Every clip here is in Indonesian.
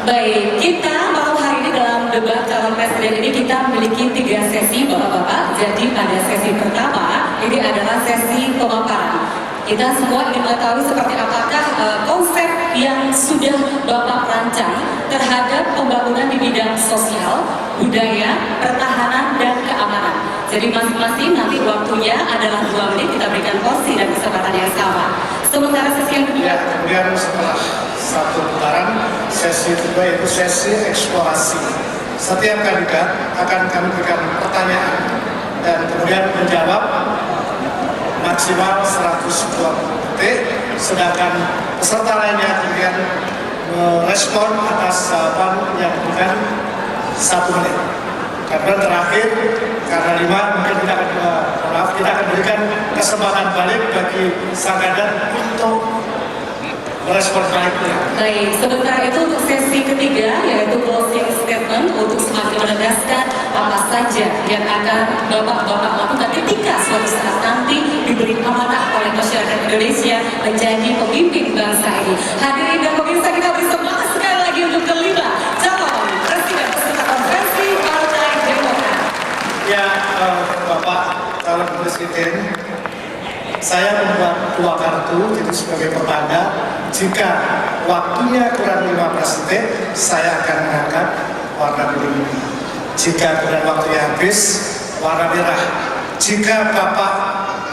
Baik, kita malam hari ini dalam debat calon presiden ini kita memiliki 3 sesi Bapak-Bapak. Jadi pada sesi pertama ini adalah sesi pemaparan. Kita semua ingin mengetahui seperti apakah konsep yang sudah Bapak rancang terhadap pembangunan di bidang sosial, budaya, pertahanan, dan keamanan. Jadi masing-masing nanti waktunya adalah 2 menit, kita berikan porsi dan kesempatan yang sama. Sementara sesi yang kedua, ya, kemudian setelah satu putaran, sesi kedua yaitu sesi eksplorasi. Setiap kandidat akan kami berikan pertanyaan dan kemudian menjawab maksimal 120 detik, sedangkan peserta lainnya kemudian merespon atas jawaban yang bukan 1 menit. Karena terakhir, karena 5 mungkin kita akan berikan kesempatan balik bagi sang kandidat untuk merespon baliknya. baik, sebentar itu untuk sesi ketiga yaitu closing statement untuk semakin menegaskan apa saja yang akan Bapak-Bapak lakukan ketika suatu saat nanti diberi amanah oleh masyarakat Indonesia menjadi pemimpin bangsa ini. Hadirin dan pemirsa, kita beri semangat sekali lagi untuk kelima calon presiden peserta konferensi Partai Demokrat. Ya, Bapak calon presiden, saya membuat 2 kartu, jadi sebagai pertanda, jika waktunya kurang 15 detik, saya akan mengangkat warna kuning. Jika kemudian waktunya habis, warna merah. Jika Bapak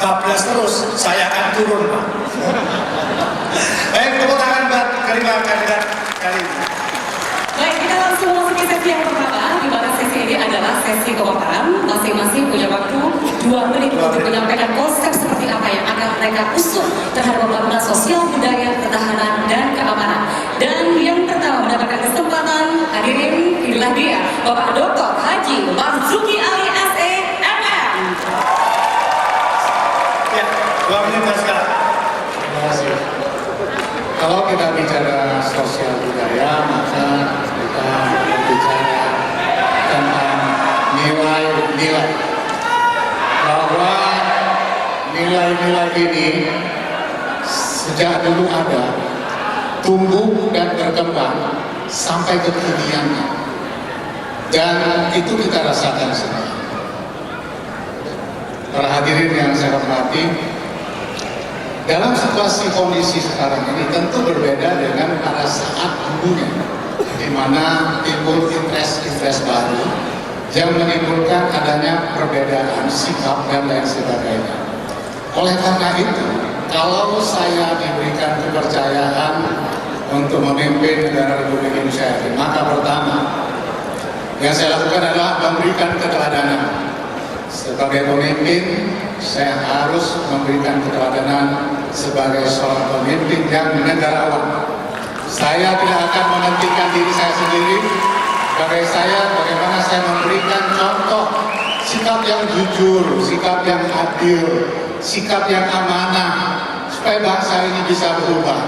bablas terus, saya akan turun, Pak. Baik, tepuk tangan buat kelima kandidat kali ini. Baik, kita langsung masuk ke sesi yang pertama, di mana sesi ini adalah sesi pemaparan. Masing-masing punya waktu 2 menit untuk menyampaikan konsep seperti apa yang akan mereka usung terhadap pembangunan sosial, budaya, pertahanan, dan keamanan. Dan yang pertama mendapatkan kesempatan, hadirin, inilah dia, Bapak Dr. Haji Marzuki Ali SE, MM. Ya, 2 menit Mas Kak. Terima kasih. Kalau kita bicara sosial budaya, maka kita berbicara tentang nilai-nilai. Bahwa nilai-nilai ini sejak dulu ada, tumbuh dan berkembang sampai kekiniannya. Dan itu kita rasakan semua. Para hadirin yang saya hormati, dalam situasi kondisi sekarang ini tentu berbeda dengan pada saat dulunya, di mana timbul interest baru yang menimbulkan adanya perbedaan sikap dan lain sebagainya. Oleh karena itu, kalau saya diberikan kepercayaan untuk memimpin negara Republik Indonesia ini, maka pertama yang saya lakukan adalah memberikan keteladanan. Sebagai pemimpin, saya harus memberikan keteladanan sebagai seorang pemimpin yang negarawan. Saya tidak akan mementingkan diri saya sendiri. Bagaimana saya memberikan contoh sikap yang jujur, sikap yang adil, sikap yang amanah, supaya bangsa ini bisa berubah.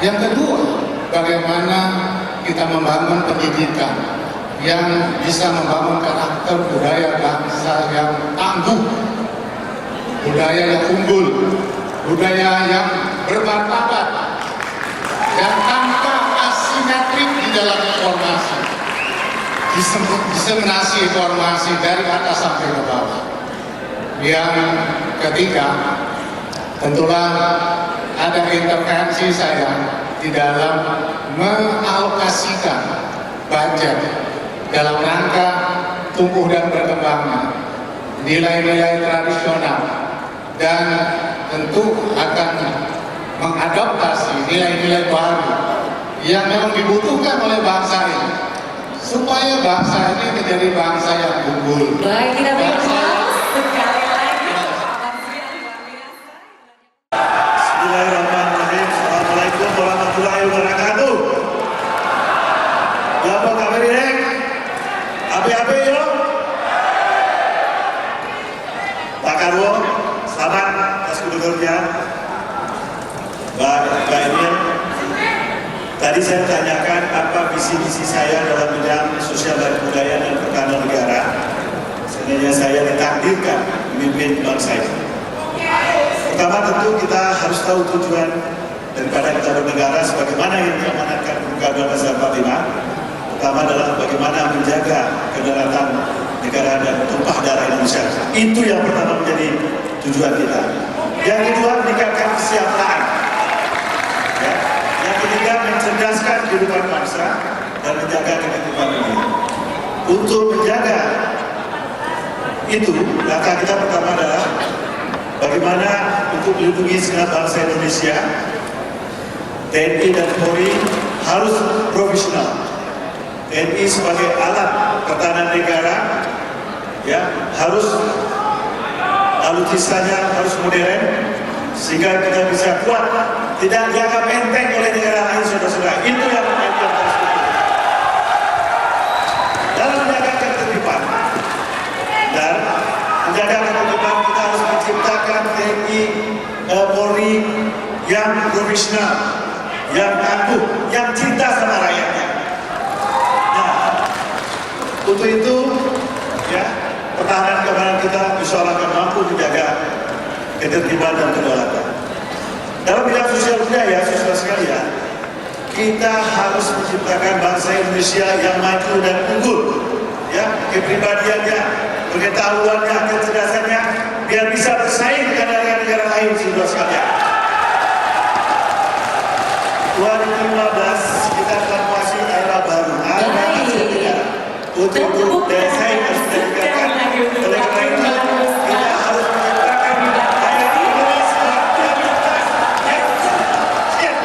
Yang kedua, bagaimana kita membangun pendidikan yang bisa membangun karakter budaya bangsa yang tangguh, budaya yang unggul, budaya yang bermartabat, dan tanpa asimetrik di dalam informasi, diseminasi informasi dari atas sampai ke bawah. Yang ketiga, tentulah ada intervensi saya di dalam mengalokasikan budget dalam rangka tumbuh dan berkembangnya nilai-nilai tradisional, dan tentu akan mengadaptasi nilai-nilai baru yang memang dibutuhkan oleh bangsa ini supaya bangsa ini menjadi bangsa yang unggul. Baik, kita beri aplaus sekali lagi. Bismillahirrahmanirrahim. Assalamualaikum warahmatullahi wabarakatuh. Ya, apa kabar ini? Ape-ape yo. Pak Karwo, selamat atas gubernurnya. Mbak Emil, tadi saya tanyakan apa visi-misi saya dalam bidang sosial dan budaya dan pertahanan negara. Sebenarnya saya ditakdirkan memimpin bangsa ini. Pertama tentu kita harus tahu tujuan daripada kita bernegara sebagaimana yang diamanatkan Bung Karno dan Bung Karno pertama adalah bagaimana menjaga kedaulatan negara dan tumpah darah Indonesia. Itu yang pertama menjadi tujuan kita. Yang kedua, meningkatkan kesejahteraan. Ya. Yang ketiga, mencerdaskan kehidupan bangsa dan menjaga ketertiban ini. Untuk menjaga itu, langkah kita pertama adalah bagaimana untuk melindungi segenap bangsa Indonesia. TNI dan Polri harus profesional. TNI sebagai alat pertahanan negara, ya harus alutsistanya harus modern sehingga kita bisa kuat, tidak dianggap enteng oleh negara lain, saudara-saudara. Itu yang harus kita dalam menjaga ketertiban dan menjaga ketertiban kita harus menciptakan TNI Polri yang profesional, yang angkuh, yang cinta sama rakyatnya. Nah, untuk itu, ya, pertahanan keamanan kita insya Allah akan mampu menjaga ketertiban dan kedaulatan. Dalam bidang sosial budaya, saudara sekalian, kita harus menciptakan bangsa Indonesia yang maju dan unggul, ya, kepribadiannya, pengetahuannya, kecerdasannya, biar bisa bersaing dengan negara-negara lain, saudara sekalian. 2015 kita akan masuk era baru, untuk desa yang harus ditingkatkan. Oleh karena itu kita harus menciptakan rakyat Indonesia yang cerdas, yang siap.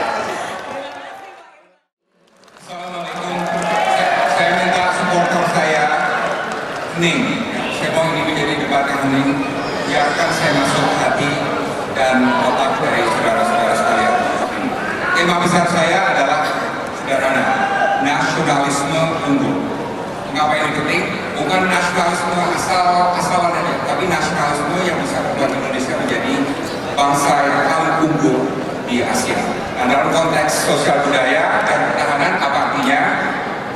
Assalamualaikum. Saya minta supporter saya hening. Saya mau ini menjadi debat yang hening. Biarkan saya masuk hati dan otak dari saudara-saudara sekalian. Tema besar saya adalah sederhana, nasionalisme unggul. Mengapa ini penting? Bukan nasionalisme asal-asalan aja, tapi nasionalisme yang bisa membuat Indonesia menjadi bangsa yang paling unggul di Asia. Nah, dalam konteks sosial budaya dan pertahanan, apa artinya?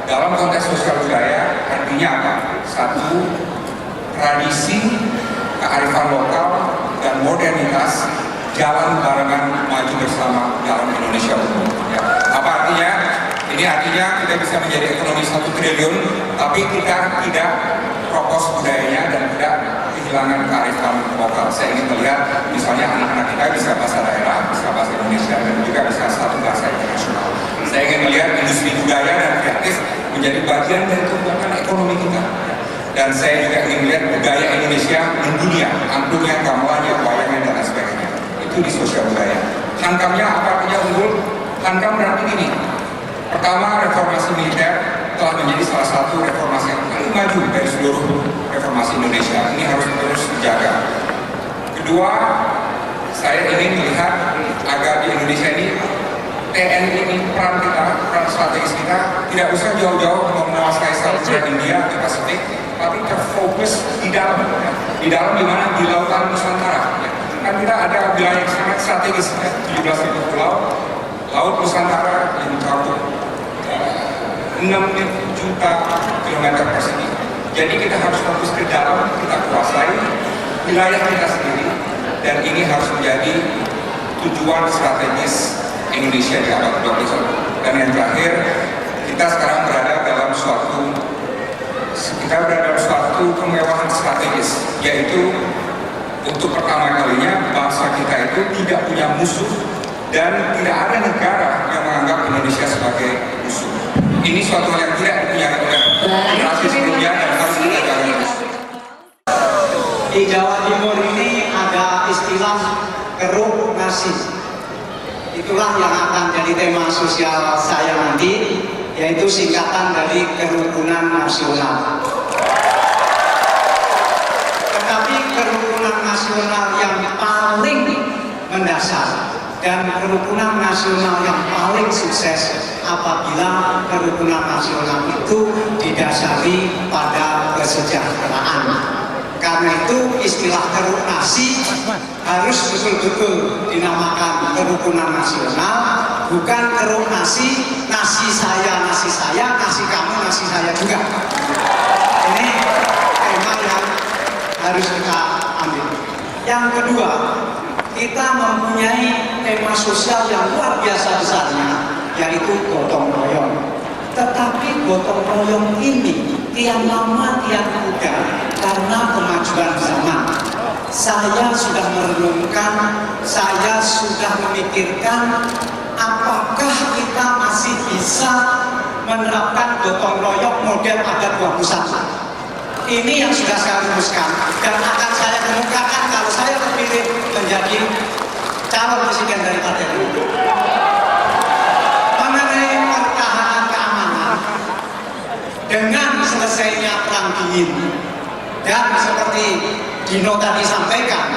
Dalam konteks sosial budaya, artinya apa? Satu, tradisi, kearifan lokal, dan modernitas jalan barengan maju bersama dalam Indonesia unggul. Ya. Apa artinya? Ini artinya kita bisa menjadi ekonomi 1 triliun, tapi kita tidak propos budayanya dan tidak kehilangan kearifan lokal. Saya ingin melihat misalnya anak-anak kita bisa bahasa daerah, bisa bahasa Indonesia, dan juga bisa satu bahasa internasional. Saya ingin melihat industri budaya dan kreatif menjadi bagian dari perkembangan ekonomi kita. Dan saya juga ingin melihat budaya Indonesia mendunia, angklungnya, gamelannya, wayangnya, dan lain sebagainya. Itu di sosial budaya. Hankamnya apa artinya unggul? Hankam berarti ini. Pertama, reformasi militer telah menjadi salah satu reformasi yang paling maju dari seluruh reformasi Indonesia. Ini harus terus dijaga. Kedua, saya ingin melihat agar di Indonesia ini TNI ini peran kita, peran strategis kita tidak usah jauh-jauh menguasai Samudra India atau Pasifik, tapi terfokus di dalam di mana di lautan Nusantara. Kan kita ada wilayah yang sangat strategis, 17.000 pulau, laut Nusantara yang mencakup 6 juta kilometer persegi. Jadi kita harus fokus ke dalam, kita kuasai wilayah kita sendiri, dan ini harus menjadi tujuan strategis Indonesia di abad 21. Dan yang terakhir, kita sekarang berada dalam suatu kemewahan strategis, yaitu untuk pertama kalinya bangsa kita itu tidak punya musuh dan tidak ada negara yang menganggap Indonesia sebagai musuh. Ini suatu hal yang tidak dipunyai oleh generasi sebelumnya dan harus kita jaga. Di Jawa Timur ini ada istilah keruk nasi. Itulah yang akan jadi tema sosial saya nanti, yaitu singkatan dari kerukunan nasional. Tetapi kerukunan nasional yang paling mendasar dan kerukunan nasional yang paling sukses apabila kerukunan nasional itu didasari pada kesejahteraan. Karena itu istilah keruk nasi harus betul-betul dinamakan kerukunan nasional, bukan keruk nasi, nasi saya, nasi kamu, nasi saya juga. Ini tema yang harus kita ambil. Yang kedua, kita mempunyai tema sosial yang luar biasa besarnya, yaitu gotong royong. Tetapi gotong royong ini kian lama kian muda karena kemajuan zaman. Saya sudah merenungkan, saya sudah memikirkan apakah kita masih bisa menerapkan gotong royong model abad 21. Ini yang sudah saya rumuskan dan akan saya kemukakan kalau saya terpilih menjadi calon presiden dari Partai Demokrat. Mengenai pertahanan keamanan, dengan selesainya perang dingin dan seperti Dino tadi sampaikan,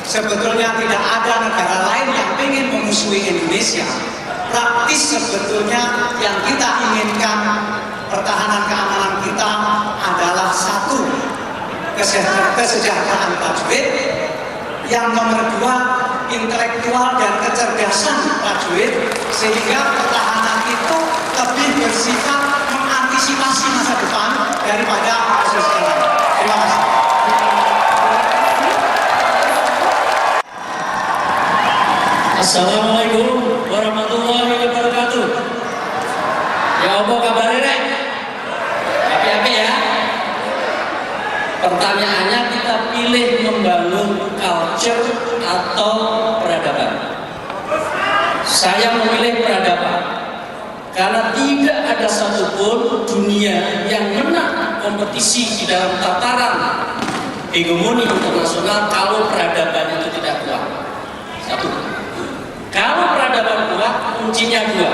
sebetulnya tidak ada negara lain yang ingin memusuhi Indonesia. Praktis sebetulnya yang kita inginkan pertahanan keamanan kita adalah satu, kesejahteraan prajurit, yang nomor dua, intelektual dan kecerdasan prajurit, sehingga pertahanan itu lebih bersifat mengantisipasi masa depan daripada kasus ini. Terima kasih. Assalamualaikum warahmatullahi wabarakatuh. Ya apa kabarnya rek? Api-api ya. Pertanyaannya, kita pilih membangun culture atau peradaban? Saya memilih peradaban karena tidak ada satupun dunia yang menang kompetisi di dalam tataran hegemoni internasional kalau peradaban itu tidak kuat. Satu. Kalau peradaban kuat, kuncinya dua.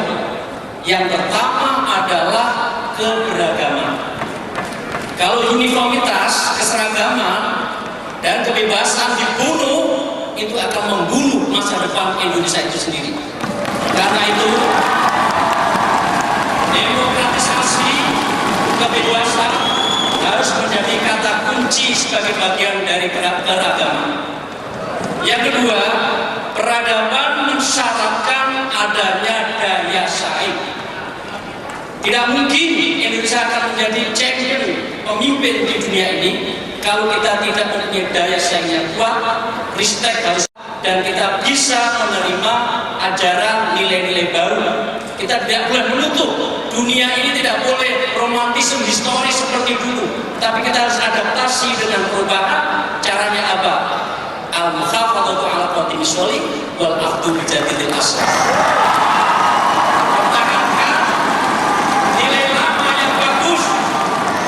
Yang pertama adalah keberagaman. Kalau uniformitas, keseragaman, dan kebebasan dibunuh, itu akan membunuh masa depan Indonesia itu sendiri. Karena itu, demokratisasi, kebebasan harus menjadi kata kunci sebagai bagian dari keragaman. Yang kedua, peradaban mensyaratkan adanya daya saing. Tidak mungkin Indonesia akan menjadi champion, pemimpin di dunia ini kalau kita tidak mempunyai daya saing yang kuat, respect harus, dan kita bisa menerima ajaran nilai-nilai baru. Kita tidak boleh menutup, dunia ini tidak boleh romantisme historis seperti dulu, tapi kita harus adaptasi dengan perubahan. Caranya apa? Al-mukhafadatu ala qawatim sholih wal akhdhu bijadidil asal. Pertahankan nilai lama yang bagus,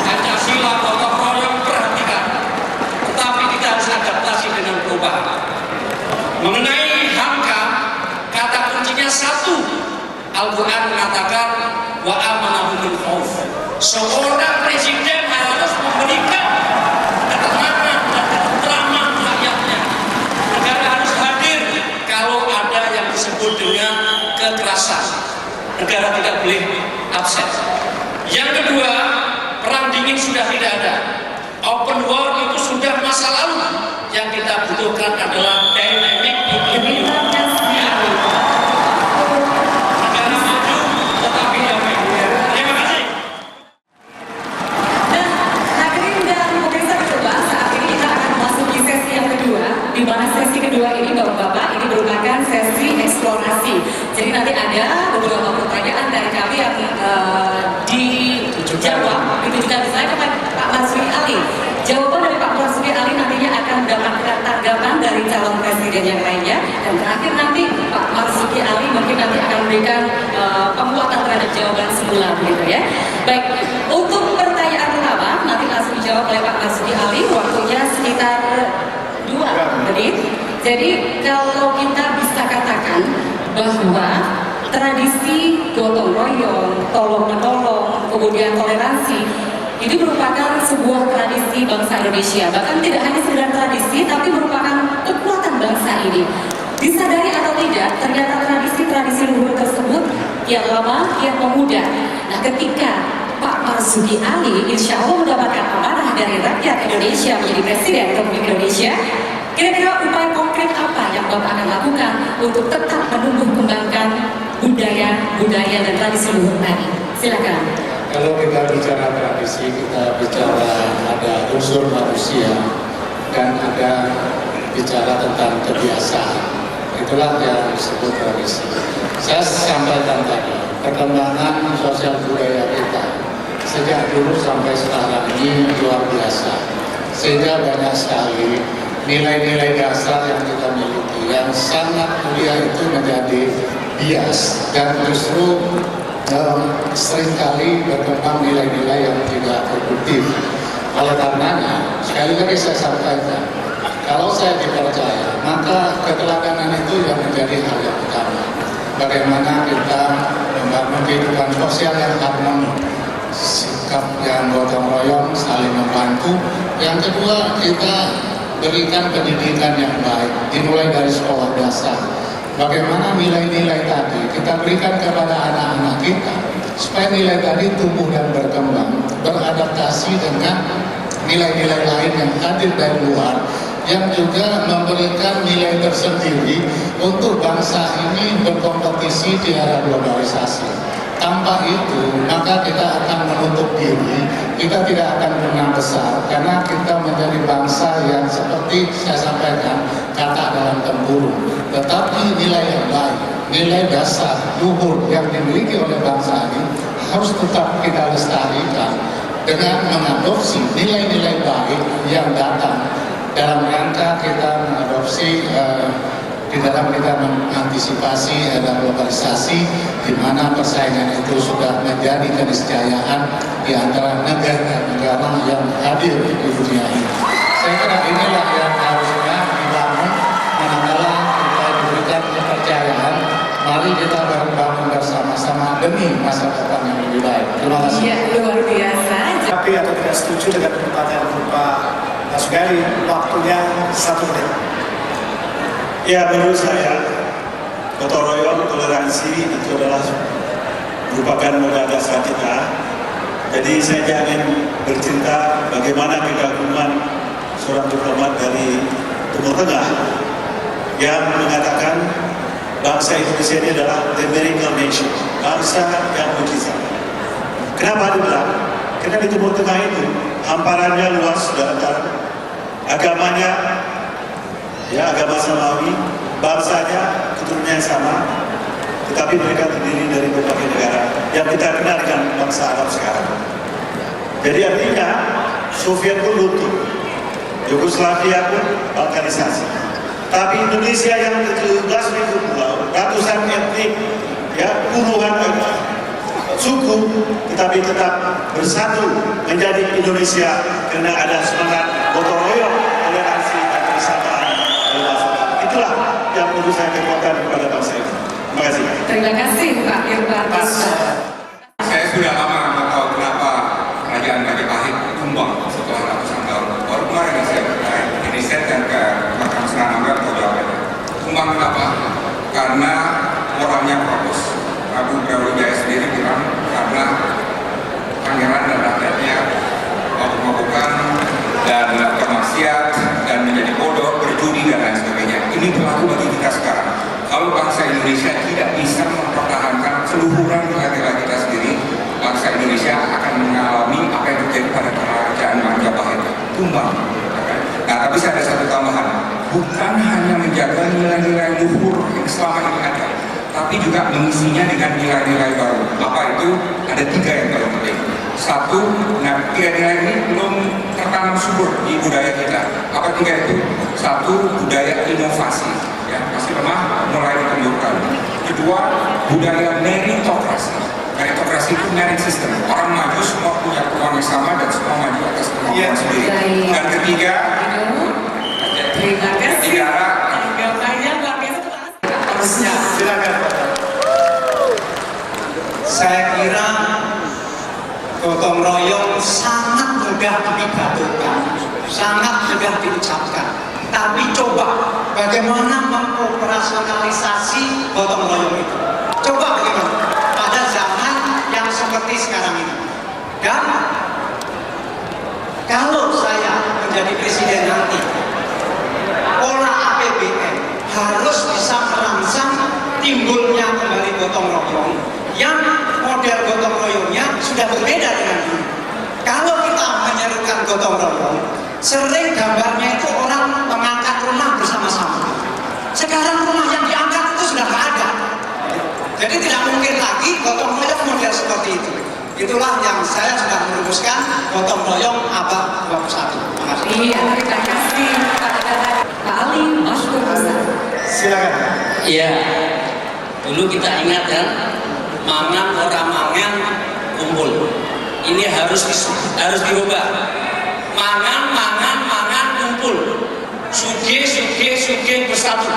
Pancasila, gotong royong, perhatikan. Tetapi kita harus adaptasi dengan perubahan. Mengenai Hamka, kata kuncinya satu. Al-Quran mengatakan wa amanahu min khauf. Seorang presiden harus memberikan ketenangan dan ketentraman rakyatnya. Negara harus hadir kalau ada yang disebut dengan kekerasan. Negara tidak boleh absen. Yang kedua, perang dingin sudah tidak ada. Open war itu sudah masa lalu. Yang kita butuhkan adalah dynamic economy. Di mana sesi kedua ini Bapak-Bapak, ini merupakan sesi eksplorasi. Jadi nanti ada beberapa pertanyaan dari kami yang dijawab, ditujukan misalnya kepada Pak Marsudi Ali. Jawaban dari Pak Marsudi Ali nantinya akan mendapatkan tanggapan dari calon presiden yang lainnya. Dan terakhir nanti Pak Marsudi Ali mungkin nanti akan memberikan penguatan terhadap jawaban semula, begitu ya. Baik, untuk pertanyaan pertama nanti langsung dijawab oleh Pak Marsudi Ali. Waktunya sekitar 2 menit. Jadi kalau kita bisa katakan bahwa tradisi gotong royong, tolong menolong, kemudian toleransi itu merupakan sebuah tradisi bangsa Indonesia. Bahkan tidak hanya sekedar tradisi, tapi merupakan kekuatan bangsa ini. Disadari atau tidak, ternyata tradisi-tradisi luhur tersebut yang lama, yang memuda. Nah, ketika Pak Marsudi Ali insya Allah mendapatkan amanah dari rakyat Indonesia menjadi Presiden Republik Indonesia, kira-kira upaya konkret apa yang Bapak akan lakukan untuk tetap menumbuh kembangkan budaya dan tradisi luhur tadi? Silakan. Kalau kita bicara tradisi, kita bicara ada unsur manusia dan ada bicara tentang kebiasaan. Itulah yang disebut tradisi. Saya sampaikan tadi, perkembangan sosial budaya kita sejak dulu sampai sekarang ini luar biasa, sehingga banyak sekali nilai-nilai dasar yang kita miliki yang sangat mulia itu menjadi bias dan justru seringkali berkembang nilai-nilai yang tidak produktif. Oleh karenanya, sekali lagi saya sampaikan, kalau saya dipercaya, maka keteladanan itu yang menjadi hal yang utama. Bagaimana kita membangun kehidupan sosial yang harmoni, sikap yang gotong royong, saling membantu. Yang kedua, kita berikan pendidikan yang baik, dimulai dari sekolah dasar. Bagaimana nilai-nilai tadi kita berikan kepada anak-anak kita, supaya nilai tadi tumbuh dan berkembang, beradaptasi dengan nilai-nilai lain yang hadir dari luar, yang juga memberikan nilai tersendiri untuk bangsa ini berkompetisi di era globalisasi. Tanpa itu, maka kita akan menutup diri, kita tidak akan menang besar, karena kita menjadi bangsa yang seperti saya sampaikan, kata dalam tempurung. Tetapi nilai yang baik, nilai dasar, luhur yang dimiliki oleh bangsa ini harus tetap kita lestarikan dengan mengadopsi nilai-nilai baik yang datang dalam rangka kita mengadopsi di dalam kita mengantisipasi era globalisasi, di mana persaingan itu sudah menjadi keniscayaan di antara negara-negara yang hadir di dunia ini. Saya kira inilah yang harusnya dibangun manakala kita diberikan kepercayaan. Mari kita bangun bersama-sama demi masa depan yang lebih baik. Terima kasih. Iya, luar biasa. Tapi atau tidak setuju dengan pertanyaan Pak Sugari, waktunya 1 menit. Ya, menurut saya gotong royong, toleransi itu adalah merupakan modal dasar kita. Jadi saya jangan bercerita bagaimana kekaguman seorang diplomat dari Timur Tengah yang mengatakan bangsa Indonesia ini adalah the miracle nation, bangsa yang mujizat. Kenapa dia bilang? Karena di Timur Tengah itu hamparannya luas, saudara-saudara, agamanya ya agama Samawi, bangsanya keturunannya sama, tetapi mereka terdiri dari berbagai negara yang kita kenal dengan bangsa Arab sekarang. Jadi artinya Soviet pun luntur, Yugoslavia pun balkanisasi, tapi Indonesia yang 17.000 pulau, ratusan etnik, ya puluhan suku, tetapi tetap bersatu menjadi Indonesia karena ada semangat gotong royong, toleransi dan kebersamaan. Itulah yang perlu saya kekuatan kepada bangsa ini. Terima kasih. Terima kasih Pak Irwan. Saya sudah lama nggak tahu kenapa kerajaan Majapahit tumbang setelah ratusan tahun. Baru kemarin ini saya dan ke Mahkamah Senang Anggar atau Jawa. Tumbang kenapa? Karena orangnya propos. Prabu Brawijaya sendiri bilang karena pangeran dan rakyatnya mabuk-mabukan dan bermaksiat dan menjadi bodoh, berjudi dan lain sebagainya. Ini berlaku bagi kita sekarang. Kalau bangsa Indonesia tidak bisa mempertahankan keluhuran nilai-nilai kita sendiri, bangsa Indonesia akan mengalami apa yang terjadi pada kerajaan Majapahit, tumbang. Nah, tapi saya ada satu tambahan, bukan hanya menjaga nilai-nilai luhur yang selama ini ada, tapi juga mengisinya dengan nilai-nilai baru. Apa itu? Ada 3 yang paling penting. Satu, nah 3 nilai ini belum tertanam subur di budaya kita. Apa 3 itu? Satu, budaya inovasi, ya masih lemah, mulai ditumbuhkan. Kedua, budaya meritokrasi. Meritokrasi itu merit system. Orang maju semua punya peluang yang sama dan semua maju atas kemampuan sendiri. Dan ketiga, Terima kasih. Tanggapannya luar biasa. Silakan. Saya kira gotong royong sangat mudah dipidatokan, sangat mudah diucapkan. Tapi coba bagaimana mengoperasionalisasi gotong royong itu. Coba bagaimana pada zaman yang seperti sekarang ini. Dan kalau saya menjadi presiden nanti, pola APBN harus bisa merangsang timbulnya kembali gotong royong yang model gotong royongnya sudah berbeda dengan dulu. Kalau kita menyerukan gotong royong, sering gambarnya itu orang mengangkat rumah bersama-sama. Sekarang rumah yang diangkat itu sudah nggak ada. Jadi tidak mungkin lagi gotong royong model seperti itu. Itulah yang saya sudah merumuskan gotong royong abad 21. Terima kasih. Iya, terima kasih Pak Ali Masyhur Hasan. Silakan. Iya, dulu kita ingat kan, mangan orang mangan kumpul. Ini harus dirubah. Mangan kumpul. Suge bersatu.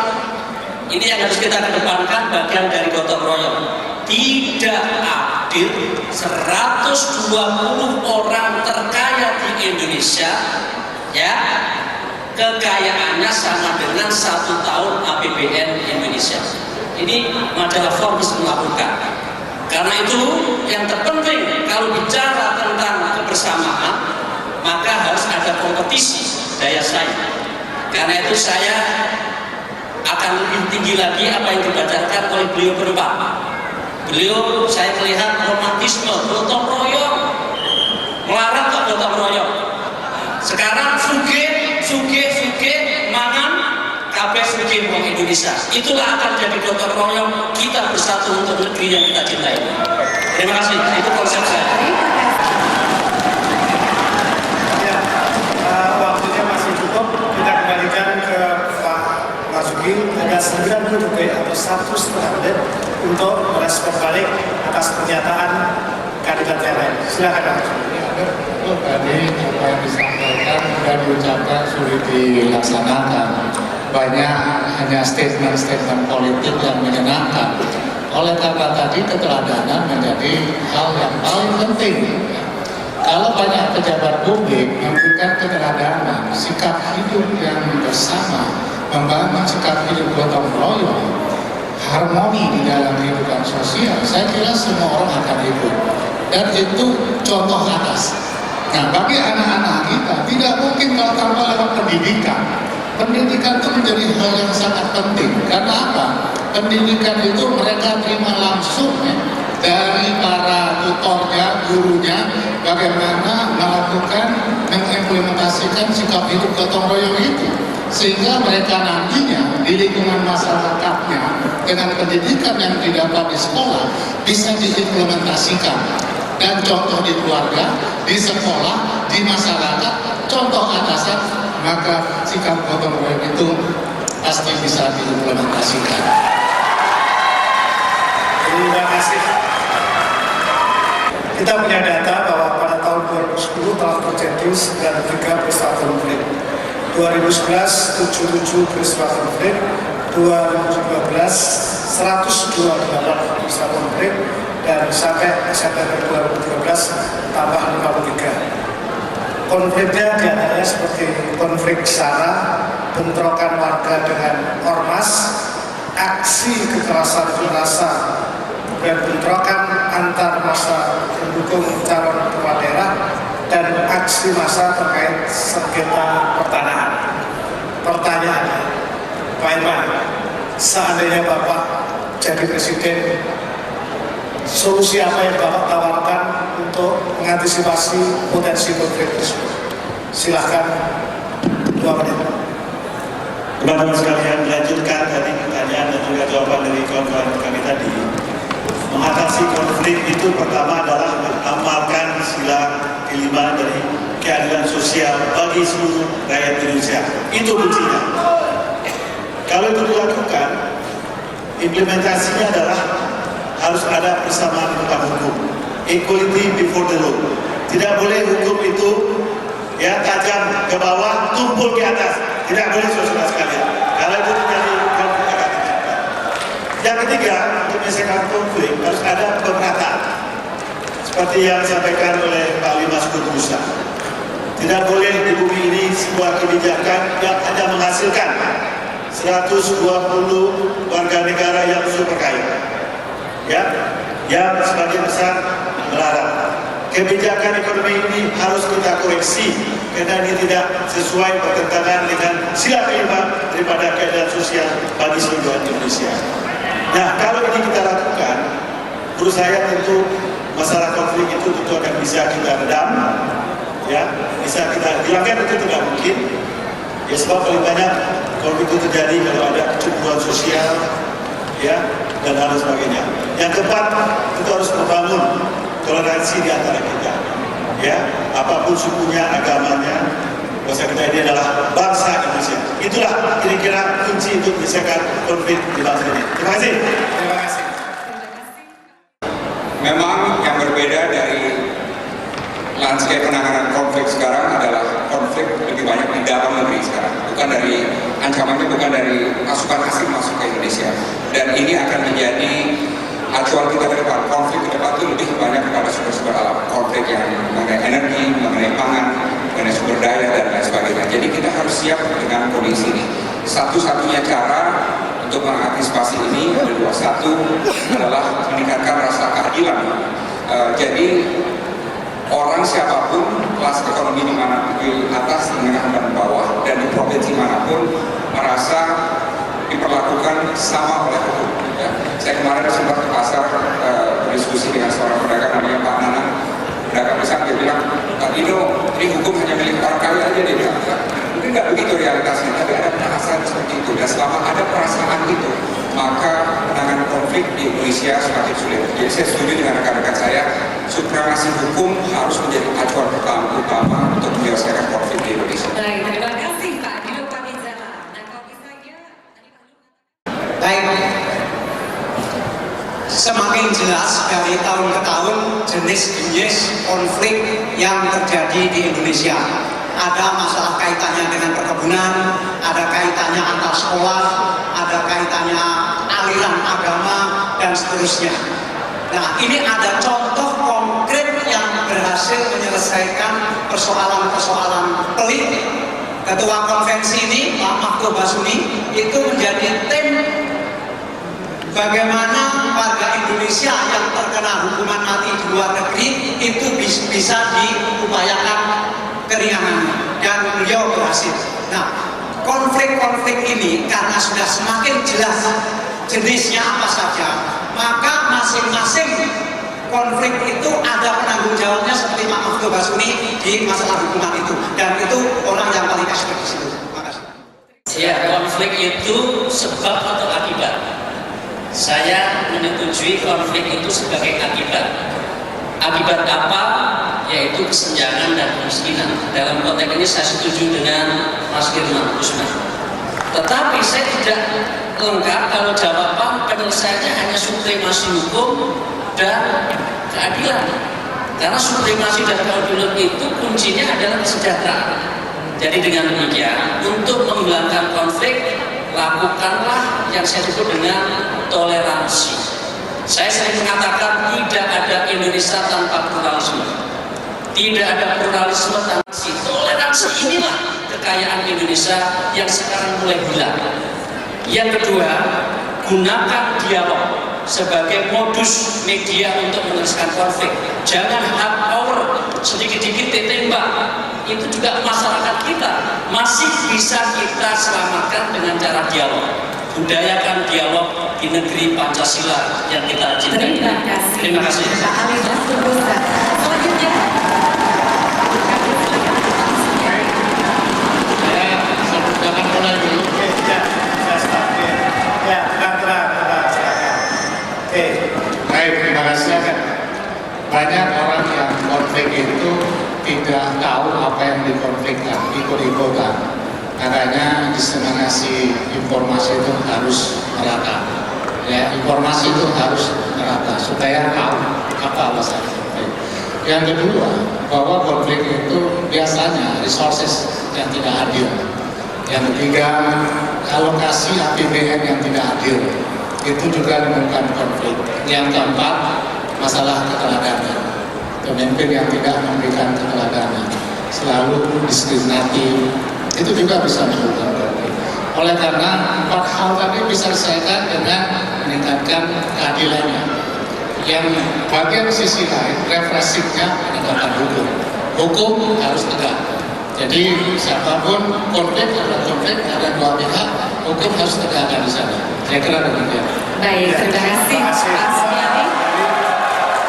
Ini yang harus kita kedepankan, bagian dari gotong royong. Tidak adil 120 orang terkaya di Indonesia, ya, kekayaannya sama dengan 1 tahun APBN Indonesia. Ini majalah Forbes melakukan. Karena itu yang terpenting kalau bicara tentang kebersamaan, maka harus ada kompetisi daya saing. Karena itu saya akan lebih tinggi lagi apa yang dibacakan oleh beliau berempat. Beliau saya melihat romantisme, gotong royong, melarang kok gotong royong. Sekarang suge mangan kabeh suge wong Indonesia. Itulah akan jadi gotong royong kita bersatu untuk negeri yang kita cintai. Terima kasih. Itu konsep saya. Ya, waktunya masih cukup. Kita kembalikan ke Pak Marzuki. Ada 90 detik atau 1,5 menit untuk merespon balik atas pernyataan kandidat yang lain. Silakan Pak Marzuki. Betul tadi apa yang disampaikan dan diucapkan sulit dilaksanakan. Banyak hanya statement-statement politik yang menyenangkan. Oleh karena tadi keteladanan menjadi hal yang paling penting. Kalau banyak pejabat publik memberikan keteladanan, sikap hidup yang bersama, membangun sikap hidup gotong royong, harmoni di dalam kehidupan sosial, saya kira semua orang akan ikut. Dan itu contoh atas. Nah, bagi anak-anak kita tidak mungkin kalau tanpa lewat pendidikan. Pendidikan itu menjadi hal yang sangat penting. Karena apa? Pendidikan itu mereka terima langsung ya, dari para tutornya, gurunya, bagaimana melakukan, mengimplementasikan sikap hidup gotong royong itu. Sehingga mereka nantinya di lingkungan masyarakatnya dengan pendidikan yang didapat di sekolah bisa diimplementasikan. Dan contoh di keluarga, di sekolah, di masyarakat, contoh atasan, maka sikap gotong royong itu pasti bisa diimplementasikan. Terima kasih. Kita punya data bahwa pada tahun 2010 telah terjadi 93 peristiwa konflik. 2011 77 peristiwa konflik, 2012 128 peristiwa konflik, dan sampai September 2013 tambah 53. Konfliknya diantaranya seperti konflik SARA, bentrokan warga dengan ormas, aksi kekerasan massa, dan bentrokan antar massa pendukung calon kepala daerah, dan aksi massa terkait sengketa pertanahan. Pertanyaannya, Pak Irman, seandainya Bapak jadi presiden, solusi apa yang Bapak tawarkan untuk mengantisipasi potensi konflik tersebut? Silahkan 2 menit. Teman-teman sekalian, melanjutkan tadi pertanyaan dan juga jawaban dari kawan-kawan kami tadi. Mengatasi konflik itu pertama adalah mengamalkan sila kelima dari keadilan sosial bagi seluruh rakyat Indonesia. Itu kuncinya. Kalau itu dilakukan, implementasinya adalah harus ada persamaan tentang hukum. Equality before the law. Tidak boleh hukum itu ya tajam ke bawah, tumpul ke atas. Tidak boleh, saudara sekalian. Kalau itu terjadi konflik akan tercipta. Yang ketiga, untuk menyelesaikan konflik harus ada pemerataan. Seperti yang disampaikan oleh Pak Ali Masyhur Hasan. Tidak boleh di bumi ini sebuah kebijakan yang hanya menghasilkan 120 warga negara yang super kaya. Ya, yang sebagian besar melarang. Kebijakan ekonomi ini harus kita koreksi karena ini tidak sesuai bertentangan dengan sila kelima daripada keadilan sosial bagi seluruh Indonesia. Nah, kalau ini kita lakukan, menurut saya tentu masalah konflik itu tentu akan bisa kita redam, ya, bisa kita hilangkan. Itu tidak mungkin, ya, sebab paling banyak konflik itu terjadi kalau ada kecemburuan sosial, ya, dan hal sebagainya. Yang keempat, kita harus membangun toleransi di antara kita. Ya, apapun sukunya, agamanya, bangsa kita ini adalah bangsa Indonesia. Itulah kira-kira kunci untuk menyelesaikan konflik di bangsa ini. Terima kasih. Terima kasih. Memang yang berbeda dari landscape penanganan konflik sekarang adalah konflik lebih banyak di dalam negeri sekarang, bukan dari ancamannya bukan dari pasukan asing masuk ke Indonesia. Dan ini akan menjadi acuan kita ke depan. Konflik ke depan itu lebih banyak kepada sumber-sumber alam, konflik yang mengenai energi, mengenai pangan, mengenai sumber daya dan lain sebagainya. Jadi kita harus siap dengan kondisi ini. Satu-satunya cara untuk mengantisipasi ini ada dua. Satu adalah meningkatkan rasa keadilan. Jadi orang siapapun, kelas ekonomi di mana, di atas, menengah dan bawah, dan di provinsi manapun merasa diperlakukan sama oleh hukum. Ya. Saya kemarin sempat ke pasar berdiskusi dengan seorang pedagang namanya Pak Nanang, pedagang besar. Dia bilang, Pak Dino, ini hukum hanya milik orang kaya aja. Dia bilang, mungkin nggak begitu realitasnya, tapi ada perasaan seperti itu. Dan selama ada perasaan itu, maka penanganan konflik di Indonesia semakin sulit. Jadi saya setuju dengan rekan-rekan saya, supremasi hukum harus menjadi acuan utama untuk menyelesaikan konflik di Indonesia. Baik, terima kasih Pak Dino Pamijala. Nah, kalau misalnya Baik, semakin jelas dari tahun ke tahun jenis-jenis konflik yang terjadi di Indonesia. Ada masalah kaitannya dengan perkebunan, ada kaitannya antar sekolah, ada kaitannya aliran agama, dan seterusnya. Nah, ini ada contoh konkret yang berhasil menyelesaikan persoalan-persoalan pelik. Ketua konvensi ini, Pak Mahfud Basuni, itu menjadi tim bagaimana warga Indonesia yang terkena hukuman mati di luar negeri itu bisa diupayakan keringanannya, dan beliau berhasil. Nah, konflik-konflik ini karena sudah semakin jelas jenisnya apa saja, maka masing-masing konflik itu ada penanggung jawabnya seperti Pak Mahfud Basuni di masalah hukuman itu, dan itu orang yang paling expert di situ. Terima kasih. Ya, konflik itu sebab atau akibat. Saya menyetujui konflik itu sebagai akibat. Akibat apa? Yaitu kesenjangan dan kemiskinan. Dalam konteks ini saya setuju dengan Mas Firman Kusuma. Tetapi saya tidak lengkap kalau jawaban penyelesaiannya hanya supremasi hukum dan keadilan. Karena supremasi dan keadilan itu kuncinya adalah kesejahteraan. Jadi dengan demikian, untuk menghilangkan konflik, lakukanlah yang saya sebut dengan toleransi. Saya sering mengatakan tidak ada Indonesia tanpa pluralisme. Tidak ada pluralisme tanpa toleransi. Inilah kekayaan Indonesia yang sekarang mulai hilang. Yang kedua, gunakan dialog sebagai modus media untuk menyelesaikan konflik. Jangan hard power, sedikit-sedikit ditembak. Itu juga masyarakat kita masih bisa kita selamatkan dengan cara dialog. Budayakan dialog di negeri Pancasila yang kita cintai. terima kasih. Pak Ali Bastur Ustaz. Selanjutnya Jangan mulai dulu. Oke, ya, saya start. Ya, terang, silakan. Oke. Baik, terima kasih. Banyak orang yang konflik itu tidak tahu apa yang dikonflikkan, ikut-ikutan. Makanya diseminasi informasi itu harus merata. Ya, informasi itu harus merata supaya tahu apa alasan konflik. Yang kedua, bahwa konflik itu biasanya resources yang tidak adil. Yang ketiga, alokasi APBN yang tidak adil. Itu juga menyebabkan konflik. Yang keempat, masalah keteladanan. Pemimpin yang tidak memberikan keteladanan, selalu diskriminatif, itu juga bisa menyebabkan konflik. Oleh karena empat hal tadi bisa diselesaikan dengan meningkatkan keadilannya. Yang bagian sisi lain, represifnya penegakan hukum. Hukum harus tegak. Jadi siapapun konflik ada dua pihak, hukum harus tegakkan di sana. Saya kira demikian. baik, terima kasih Pak Sumiati.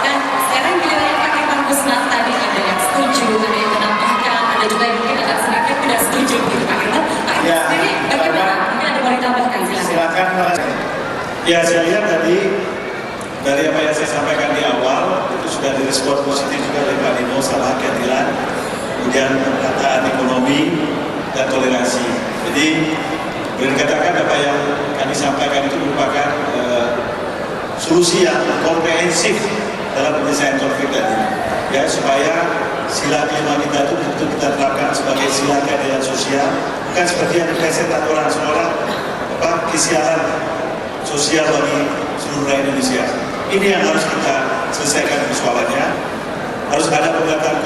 Dan sekarang giliran Pak Irman Kusnat, tadi ada yang setuju, ada yang menambahkan, ada juga yang mungkin agak sedikit tidak setuju gitu Pak Irman. Pak Irman Ya, sendiri bagaimana? Mungkin ada mau ditambahkan, silakan. Silakan. Ya, saya lihat tadi dari apa yang saya sampaikan di awal itu sudah direspon positif juga oleh Pak Dino, salah keadilan, kemudian pemerataan ekonomi dan toleransi. Jadi boleh dikatakan apa yang kami sampaikan itu merupakan solusi yang komprehensif dalam penyelesaian konflik tadi, ya, supaya sila kelima kita itu betul kita terapkan sebagai sila keadilan sosial, bukan seperti yang dipresentasikan orang seolah kesialan sosial bagi seluruh rakyat Indonesia. Ini yang harus kita selesaikan persoalannya. Harus ada pemerataan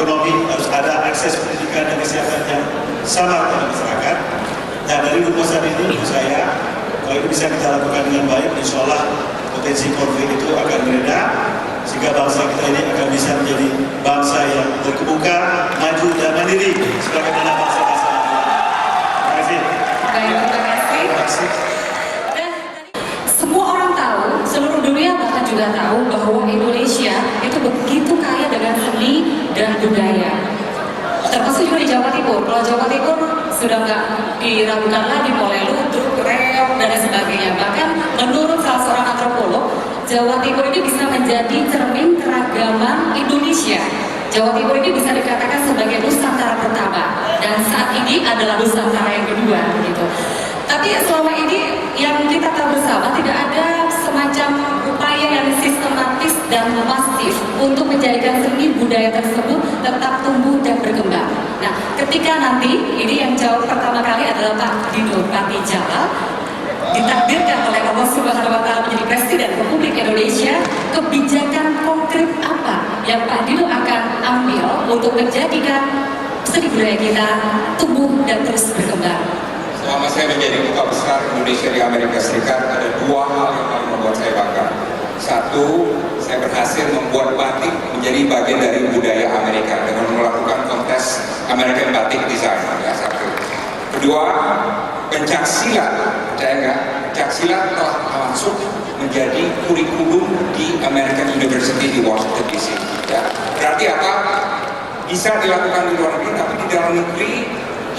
ekonomi, harus ada akses pendidikan dan kesehatan yang sama kepada masyarakat. Nah, dari rumusan ini menurut saya, kalau ini bisa kita lakukan dengan baik, insya Allah potensi konflik itu akan mereda, sehingga bangsa kita ini akan bisa menjadi bangsa yang terkemuka, maju dan mandiri sebagaimana bangsa-bangsa lain. Terima kasih. Baik, terima kasih. Dan semua orang tahu, seluruh dunia bahkan juga tahu bahwa Indonesia itu begitu kaya dengan seni dan budaya. Termasuk juga di Jawa Timur. Kalau Jawa Timur sudah nggak diragukan lagi mulai ludruk, reok, dan lain sebagainya. Bahkan menurut salah seorang antropolog, Jawa Timur ini bisa menjadi cermin keragaman Indonesia. Jawa Timur ini bisa dikatakan sebagai Nusantara pertama, dan saat ini adalah Nusantara yang kedua, gitu. Tapi selama ini yang kita tahu bersama tidak ada semacam upaya yang sistematis dan masif untuk menjadikan seni budaya tersebut tetap tumbuh dan berkembang. Nah, ketika nanti ini yang jawab pertama kali adalah Pak Dino Patijala, ditakdirkan oleh Allah Subhanahu wa Ta'ala menjadi Presiden Republik Indonesia, kebijakan konkret apa yang Pak Dino akan ambil untuk menjadikan seni budaya kita tumbuh dan terus berkembang? Selama saya menjadi duta besar Indonesia di Amerika Serikat, ada dua hal yang paling membuat saya bangga. Satu, saya berhasil membuat batik menjadi bagian dari budaya Amerika dengan melakukan kontes American Batik Design. Ya, satu. Kedua, pencaksilat, percaya nggak? Pencaksilat telah masuk menjadi kurikulum di American University di Washington DC. Ya. Berarti apa? Bisa dilakukan di luar negeri, tapi di dalam negeri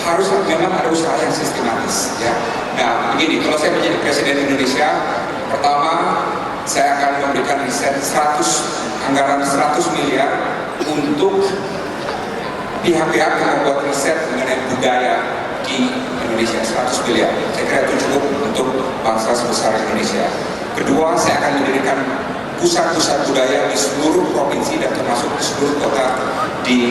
harus memang ada usaha yang sistematis, ya. Nah, begini, kalau saya menjadi Presiden Indonesia, pertama saya akan memberikan riset anggaran 100 miliar untuk pihak-pihak yang membuat riset mengenai budaya di Indonesia. 100 miliar, saya kira itu cukup untuk bangsa sebesar Indonesia. Kedua, saya akan mendirikan pusat-pusat budaya di seluruh provinsi dan termasuk di seluruh kota di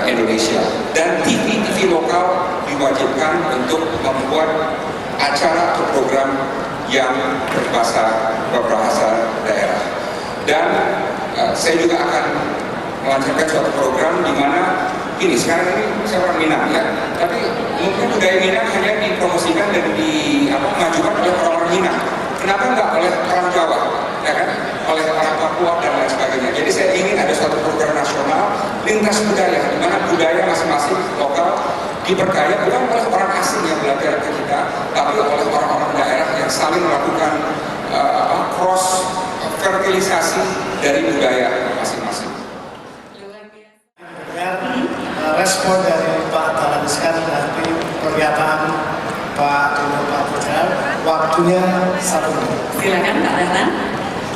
Indonesia. Dan TV lokal diwajibkan untuk membuat acara atau program yang berbahasa daerah. Dan saya juga akan melancarkan suatu program di mana ini sekarang ini saya orang Minang, ya, tapi mungkin budaya Minang hanya dipromosikan dan dimajukan oleh orang-orang Minang. Kenapa nggak oleh orang Jawa, ya kan? Oleh orang Papua dan lain sebagainya. Jadi saya ingin ada suatu program nasional lintas budaya, di mana budaya masing-masing lokal diperkaya bukan oleh orang asing yang belajar ke kita, tapi oleh orang-orang daerah yang saling melakukan cross fertilisasi dari budaya masing-masing. Respon dari Pak Dahlan Iskan dari pernyataan Pak Dino Patijala, waktunya 1 menit. Silakan Pak Dahlan.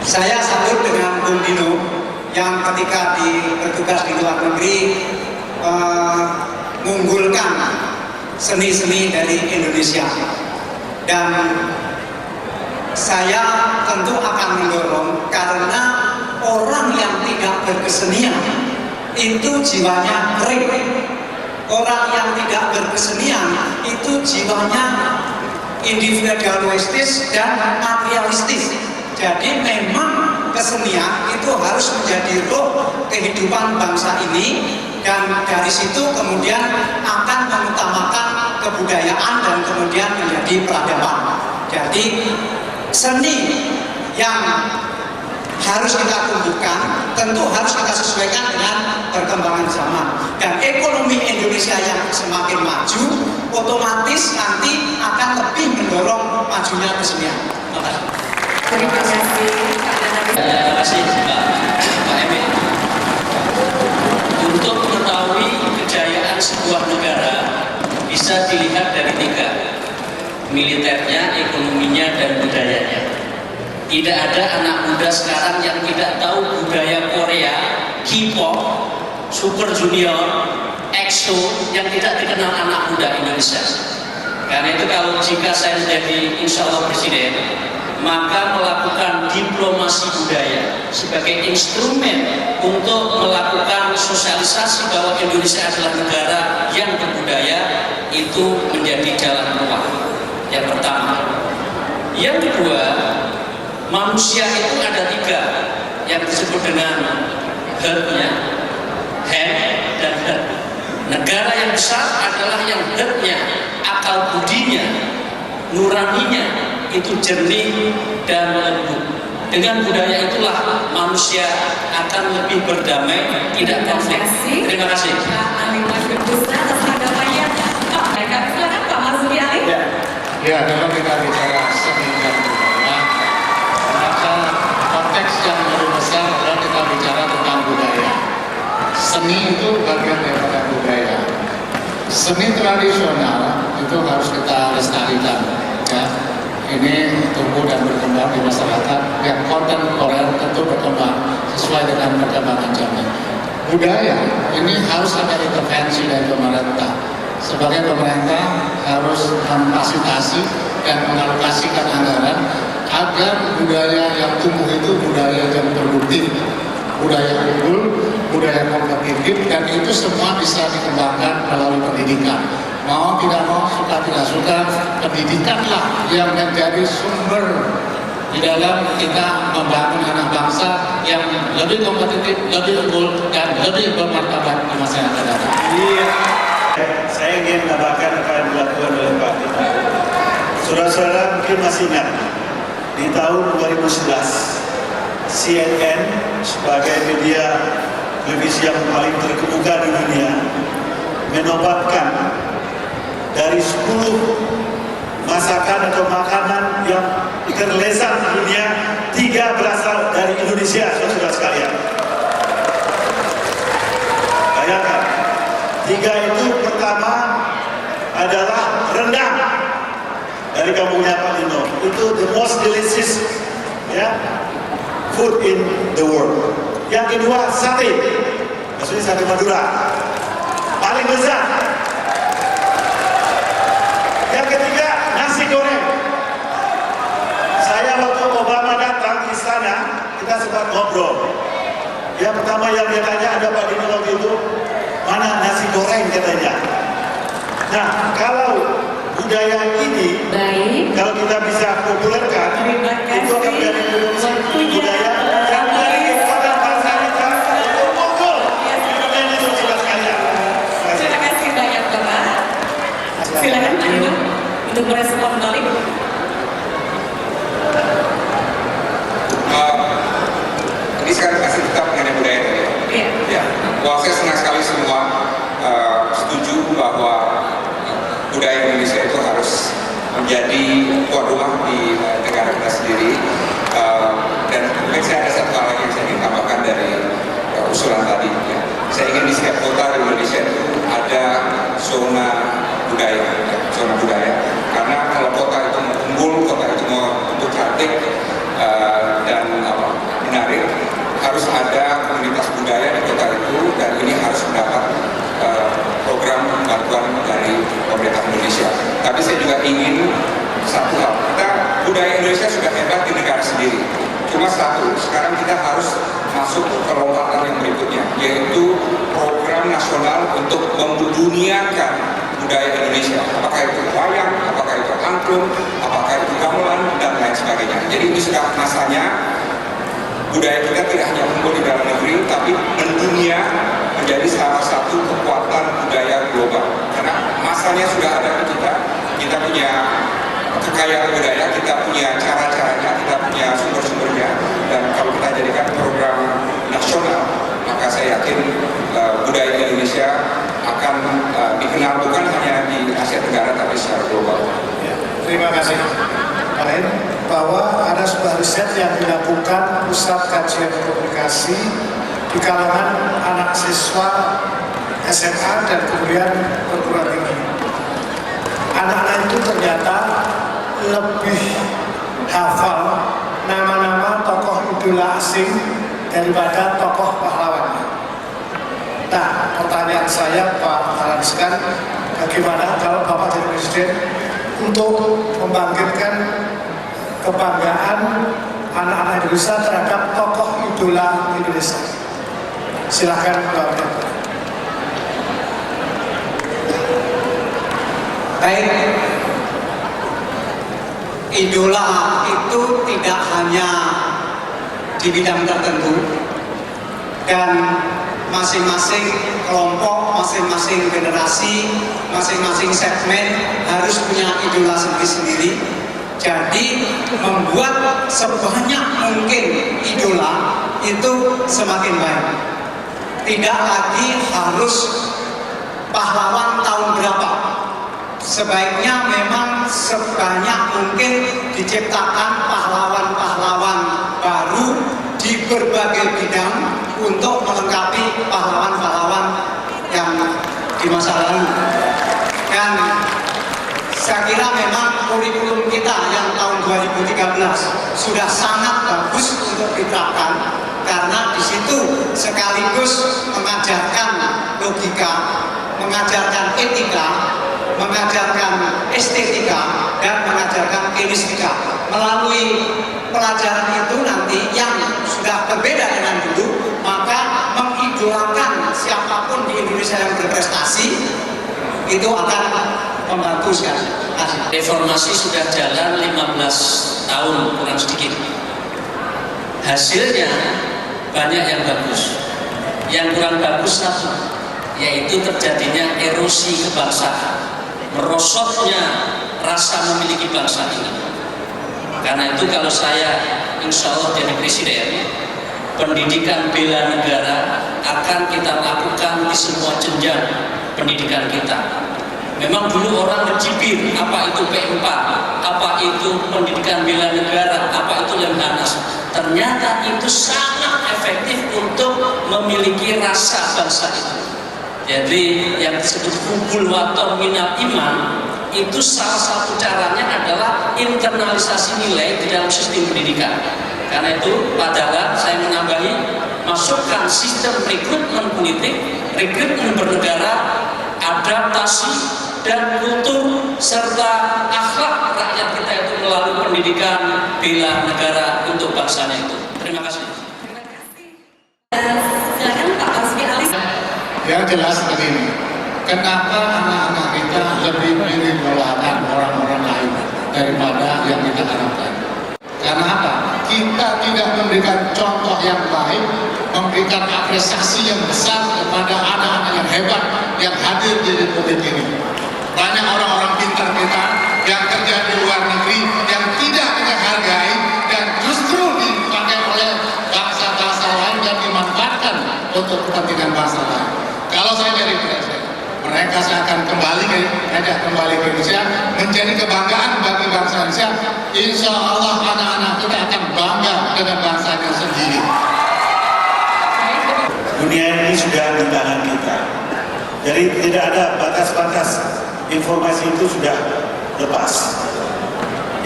Saya salut dengan Bung Dino yang ketika bertugas di luar negeri mengunggulkan seni-seni dari Indonesia, dan saya tentu akan mendorong karena orang yang tidak berkesenian itu jiwanya kering. Orang yang tidak berkesenian itu jiwanya individualistis dan materialistis. Jadi memang kesenian itu harus menjadi roh kehidupan bangsa ini, dan dari situ kemudian akan mengutamakan kebudayaan dan kemudian menjadi peradaban. Jadi seni yang harus kita tumbuhkan tentu harus kita sesuaikan dengan perkembangan zaman, dan ekonomi Indonesia yang semakin maju otomatis nanti akan lebih mendorong majunya kesenian. Terima kasih. Terima kasih Pak Emil. Untuk mengetahui kejayaan sebuah negara bisa dilihat dari 3: militernya, ekonominya, dan budayanya. Tidak ada anak muda sekarang yang tidak tahu budaya Korea, K-pop, Super Junior, EXO yang tidak dikenal anak muda Indonesia. Karena itu kalau jika saya menjadi insya Allah presiden, maka melakukan diplomasi budaya sebagai instrumen untuk melakukan sosialisasi bahwa Indonesia adalah negara yang berbudaya, itu menjadi jalan keluar. Yang pertama. Yang kedua, manusia itu ada 3 yang disebut dengan herd-nya, hand dan herd. Negara yang besar adalah yang herd-nya, akal budinya, nuraninya itu jernih dan lembut. Dengan budaya itulah manusia akan lebih berdamai, tidak konflik. Terima kasih. Pak Ali Masyur Busna atas tanggapannya. Pak, mereka silakan Pak Marzuki Ali. Ya, kalau kita bicara seni dan budaya, maka konteks yang lebih besar adalah kita bicara tentang budaya. Seni itu bagian daripada budaya. Seni tradisional itu harus kita lestarikan, ya. Ini tumbuh dan berkembang di masyarakat yang kontemporer, tentu berkembang sesuai dengan perkembangan zaman. Budaya ini harus ada intervensi dari pemerintah. Sebagai pemerintah harus memfasilitasi dan mengalokasikan anggaran agar budaya yang tumbuh itu budaya yang produktif, budaya unggul, budaya kompetitif, dan itu semua bisa dikembangkan melalui pendidikan. Mau tidak mau, suka tidak suka, pendidikanlah yang menjadi sumber di dalam kita membangun anak bangsa yang lebih kompetitif, lebih unggul, dan lebih bermartabat di masa yang akan datang. Iya. Saya ingin menambahkan apa yang dilakukan oleh Pak Tito. Saudara-saudara mungkin masih ingat, di tahun 2011, CNN sebagai media televisi yang paling terkemuka di dunia menobatkan dari 10 masakan atau makanan yang terlezat di dunia, 3 berasal dari Indonesia, saudara sekalian. Bayangkan, 3 itu pertama adalah rendang dari kampungnya Pak Lino. Itu the most delicious, ya, food in the world. Yang kedua sate, maksudnya sate Madura, paling lezat. Yang ketiga nasi goreng. Saya waktu Obama datang ke istana, kita sempat ngobrol. Yang pertama yang dia tanya, ada Pak Dino waktu itu, mana nasi goreng katanya. Nah, kalau budaya ini, Baik. kalau kita bisa populerkan, Terima itu akan kasih. menjadi Waktunya budaya yang dari kekuatan bangsa kita untuk unggul. Dan itu sudah sekalian. Terima kasih banyak Bapak. Silakan Pak Dino untuk merespon balik. Ini sekarang kasih tetap mengenai budaya tadi. Iya. Ya, wah saya senang sekali semua setuju bahwa budaya Indonesia itu harus menjadi tuan rumah di negara kita sendiri. Dan mungkin saya ada satu hal lagi yang saya ingin tambahkan dari usulan tadi. Ya. Saya ingin di setiap kota di Indonesia itu ada zona budaya, ya, zona budaya. Karena kalau kota itu mau unggul, kota itu mau untuk cantik dan menarik, harus ada komunitas budaya di kota itu, dan ini harus mendapat program bantuan dari pemerintah Indonesia. Tapi saya juga ingin satu hal, budaya Indonesia sudah hebat di negara sendiri. Cuma satu, sekarang kita harus masuk ke lompatan yang berikutnya, yaitu program nasional untuk menduniakan budaya Indonesia. Apakah itu wayang, apakah itu angklung, apakah itu gamelan, dan lain sebagainya. Jadi ini sudah masanya budaya kita tidak hanya unggul di dalam negeri, tapi mendunia menjadi salah satu kekuatan budaya global. Karena masanya sudah ada di kita. Kita punya kekayaan budaya, kita punya cara-caranya, kita punya sumber-sumbernya. Dan kalau kita jadikan program nasional, maka saya yakin budaya Indonesia akan dikenal bukan hanya di Asia Tenggara, tapi secara global. Ya, terima kasih. Lain bahwa ada sebuah riset yang dilakukan Pusat Kajian Komunikasi di kalangan anak siswa SMA dan kemudian perguruan tinggi. Anak-anak itu ternyata lebih hafal nama-nama tokoh idola asing daripada tokoh pahlawan. Nah, pertanyaan saya Pak Dahlan Iskan, bagaimana kalau Bapak jadi Presiden untuk membangkitkan kebanggaan anak-anak Indonesia terhadap tokoh idola Indonesia? Silakan Bapak. Baik, idola itu tidak hanya di bidang tertentu, dan masing-masing kelompok, masing-masing generasi, masing-masing segmen harus punya idola sendiri-sendiri. Jadi membuat sebanyak mungkin idola itu semakin baik. Tidak lagi harus pahlawan tahun berapa. Sebaiknya memang sebanyak mungkin diciptakan pahlawan-pahlawan baru di berbagai bidang untuk melengkapi pahlawan-pahlawan yang di masa lalu. Dan saya kira memang kurikulum kita yang tahun 2013 sudah sangat bagus untuk diterapkan, karena di situ sekaligus mengajarkan logika, mengajarkan etika, mengajarkan estetika, dan mengajarkan kinestika. Melalui pelajaran itu nanti yang sudah berbeda dengan dulu, maka mengidolakan siapapun di Indonesia yang berprestasi itu akan membantu sekali. Reformasi sudah jalan 15 tahun kurang sedikit. Hasilnya banyak yang bagus. Yang kurang bagus satu, yaitu terjadinya erosi kebangsaan, merosotnya rasa memiliki bangsa ini. Karena itu kalau saya insya Allah jadi presiden, pendidikan bela negara akan kita lakukan di semua jenjang pendidikan kita. Memang dulu orang berjibir, apa itu P4, apa itu pendidikan bela negara, apa itu Lemhanas. Ternyata itu sangat efektif untuk memiliki rasa bangsa itu. Jadi yang disebut hubul waton minal iman, itu salah satu caranya adalah internalisasi nilai di dalam sistem pendidikan. Karena itu padahal saya menambahi, masukkan sistem rekrutmen politik, rekrutmen bernegara, adaptasi dan kultur serta akhlak rakyat kita itu melalui pendidikan bela negara untuk bangsanya itu. Terima kasih. Silakan Pak Hasbi Ali. Yang jelas begini, kenapa anak-anak kita lebih mengidolakan orang-orang lain daripada yang kita harapkan? Karena apa? Kita tidak memberikan contoh yang baik, memberikan apresiasi yang besar kepada anak-anak yang hebat yang hadir di Republik ini. Banyak orang-orang pintar kita yang kerja di luar negeri yang tidak kita hargai dan justru dipakai oleh bangsa-bangsa lain dan dimanfaatkan untuk kepentingan bangsa lain. Kalau saya jadi presiden, mereka saya akan kembali ke Indonesia, menjadi kebanggaan bagi bangsa Indonesia. Insya Allah anak-anak kita akan bangga dengan bangsanya sendiri. Dunia ini sudah di tangan kita. Jadi tidak ada batas-batas, informasi itu sudah lepas.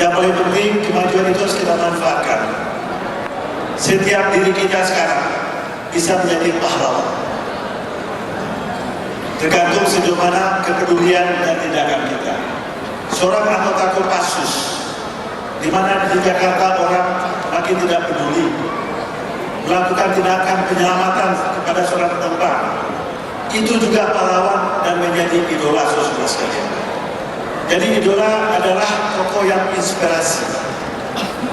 Yang paling penting kemajuan itu harus kita manfaatkan. Setiap diri kita sekarang bisa menjadi pahlawan. Tergantung sejauh mana kepedulian dan tindakan kita. Seorang anggota Kopassus, di mana di Jakarta orang makin tidak peduli, melakukan tindakan penyelamatan kepada seorang penumpang, itu juga pahlawan dan menjadi idola saudara sekalian. Jadi idola adalah tokoh yang inspirasi.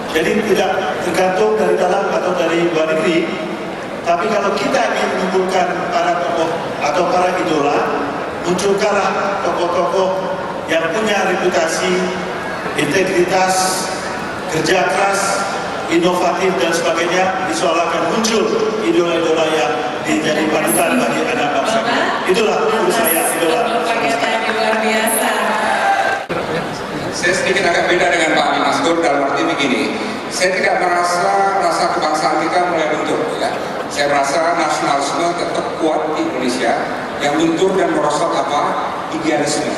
Jadi tidak tergantung dari dalam atau dari luar negeri. Tapi kalau kita ingin mengumpulkan para tokoh atau para idola, munculkanlah tokoh-tokoh yang punya reputasi, integritas, kerja keras, inovatif dan sebagainya. Insya Allah akan muncul idola-idola yang menjadi panutan bagi anak bangsa. Itulah menurut saya idola. Pernyataan luar biasa. Saya sedikit agak beda dengan Pak Maskur dalam arti begini. Saya tidak merasa rasa kebangsaan kita mulai luntur. Ya. Saya merasa nasionalisme tetap kuat di Indonesia. Yang luntur dan merosot apa? Idealisme.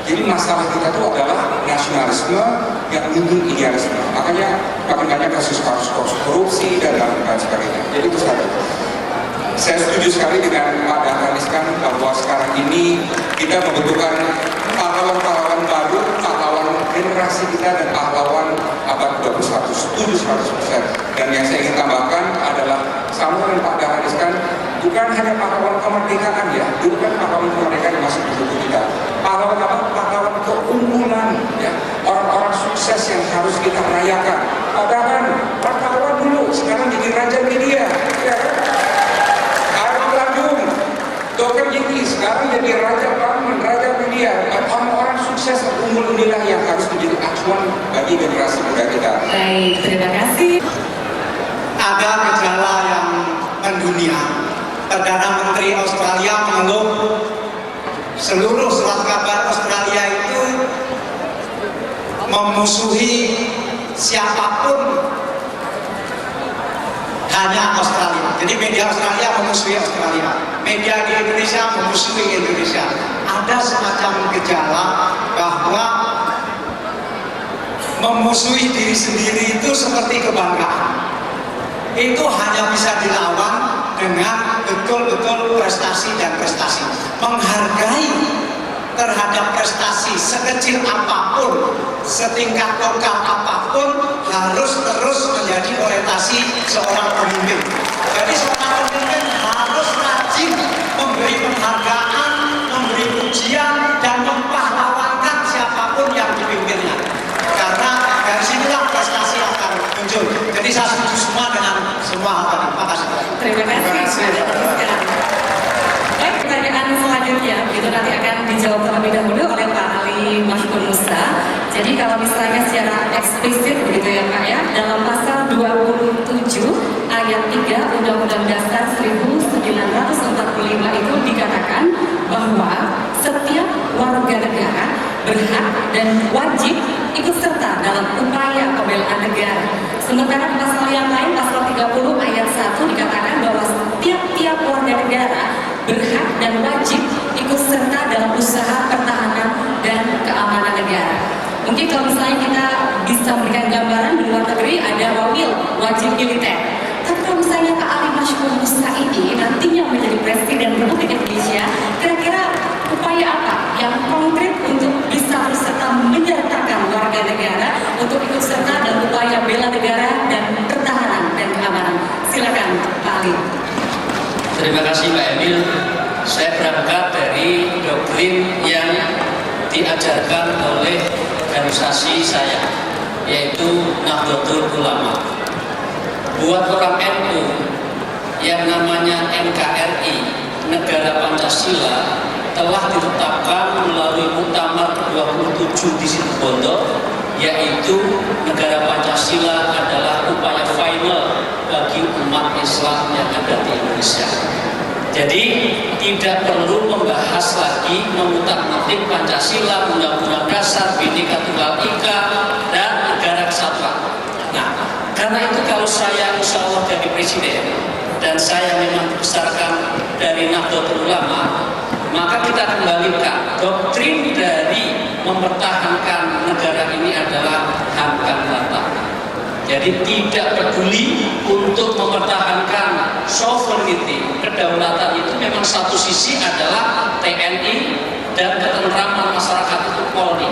Jadi masalah kita itu adalah nasionalisme yang mendukung idealisme. Makanya makin banyak kasus-kasus korupsi dan lain sebagainya. Jadi itu satu. Saya setuju sekali dengan Pak Dahlan Iskan bahwa sekarang ini kita membutuhkan pahlawan-pahlawan baru, pahlawan generasi kita dan pahlawan abad 21. Setuju 100%. Dan yang saya ingin tambahkan adalah sama dengan Pak Dahlan Iskan, bukan hanya pahlawan kemerdekaan ya, dulu kan pahlawan kemerdekaan yang masih di buku kita. Pahlawan apa? Pahlawan keunggulan ya, orang-orang sukses yang harus kita rayakan. Padahal pahlawan dulu sekarang jadi raja media ya. Dr. Jiki sekarang jadi raja parlemen, raja media. Orang-orang sukses unggul inilah yang harus menjadi acuan bagi generasi muda kita. Baik, terima kasih. Ada gejala yang mendunia. Perdana Menteri Australia mengeluh seluruh surat kabar Australia itu memusuhi siapapun, hanya Australia. Jadi media Australia memusuhi Australia, media di Indonesia memusuhi Indonesia. Ada semacam gejala bahwa memusuhi diri sendiri itu seperti kebanggaan. Itu hanya bisa dilawan dengan betul-betul prestasi dan prestasi. Menghargai terhadap prestasi sekecil apapun, setingkat lokal apapun, harus terus menjadi orientasi seorang pemimpin. Jadi seorang pemimpin harus rajin memberi penghargaan, memberi pujian, dan mempahlawankan siapapun yang dipimpinnya. Karena dari sinilah prestasi akan muncul. Jadi saya setuju semua dengan semua hal tadi. Terima kasih. Terima kasih sudah teruskan. Baik, pertanyaan selanjutnya itu nanti akan dijawab terlebih dahulu oleh Pak Ali Mahfud Musa. Jadi kalau misalnya secara eksplisit begitu ya Pak ya, dalam pasal 27 ayat 3 Undang-Undang Dasar 1945 itu dikatakan bahwa setiap warga negara berhak dan wajib ikut serta dalam upaya pembelaan negara. Sementara pasal yang lain, pasal 30 ayat 1 dikatakan bahwa tiap-tiap warga negara berhak dan wajib ikut serta dalam usaha pertahanan dan keamanan negara. Mungkin kalau misalnya kita bisa memberikan gambaran di luar negeri ada wawil, wajib militer. Tapi kalau misalnya Pak Ali Mahfud Musa ini nantinya menjadi Presiden Republik Indonesia, kira-kira upaya apa yang konkret untuk bisa berserta menyertakan warga negara untuk ikut serta dalam upaya bela negara dan pertahanan dan keamanan? Silakan Pak Ali. Terima kasih Pak Emil. Saya berangkat dari doktrin yang diajarkan oleh organisasi saya, yaitu Nahdlatul Ulama. Buat orang NU yang namanya NKRI, Negara Pancasila, telah ditetapkan melalui Muktamar ke-27 di Situbondo, yaitu negara Pancasila adalah upaya final bagi umat Islam yang ada di Indonesia. Jadi tidak perlu membahas lagi mengutak-atik Pancasila, Undang-Undang Dasar, Bhinneka Tunggal Ika, dan Negara Kesatuan. Nah, karena itu kalau saya insya Allah jadi presiden dan saya memang dibesarkan dari Nahdlatul Ulama, maka kita kembalikan doktrin dari mempertahankan negara ini adalah Hamkan Rata. Jadi tidak peduli untuk mempertahankan sovereignty, kedaulatan itu memang satu sisi adalah TNI dan ketentraman masyarakat itu Polri.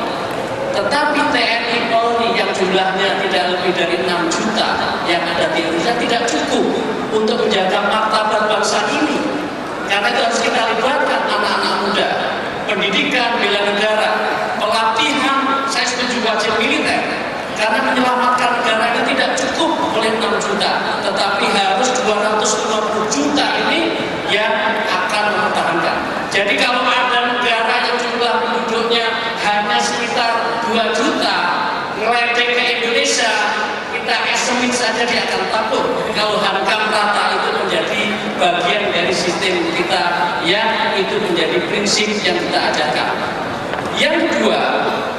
Tetapi TNI Polri yang jumlahnya tidak lebih dari 6 juta yang ada di Indonesia tidak cukup untuk menjaga martabat bangsa ini. Karena itu harus kita libatkan anak-anak muda, pendidikan, bela negara, pelatihan. Saya setuju wajib militer. Karena menyelamatkan negara ini tidak cukup oleh 6 juta, tetapi harus 250 juta ini yang akan mempertahankan. Jadi kalau ada negara yang jumlah penduduknya hanya sekitar 2 juta, ngeledek ke Indonesia, kita estimate saja dia akan takut. Kalau Hamkan Rata itu menjadi bagian dari sistem kita yang itu menjadi prinsip yang kita ajarkan. Yang kedua,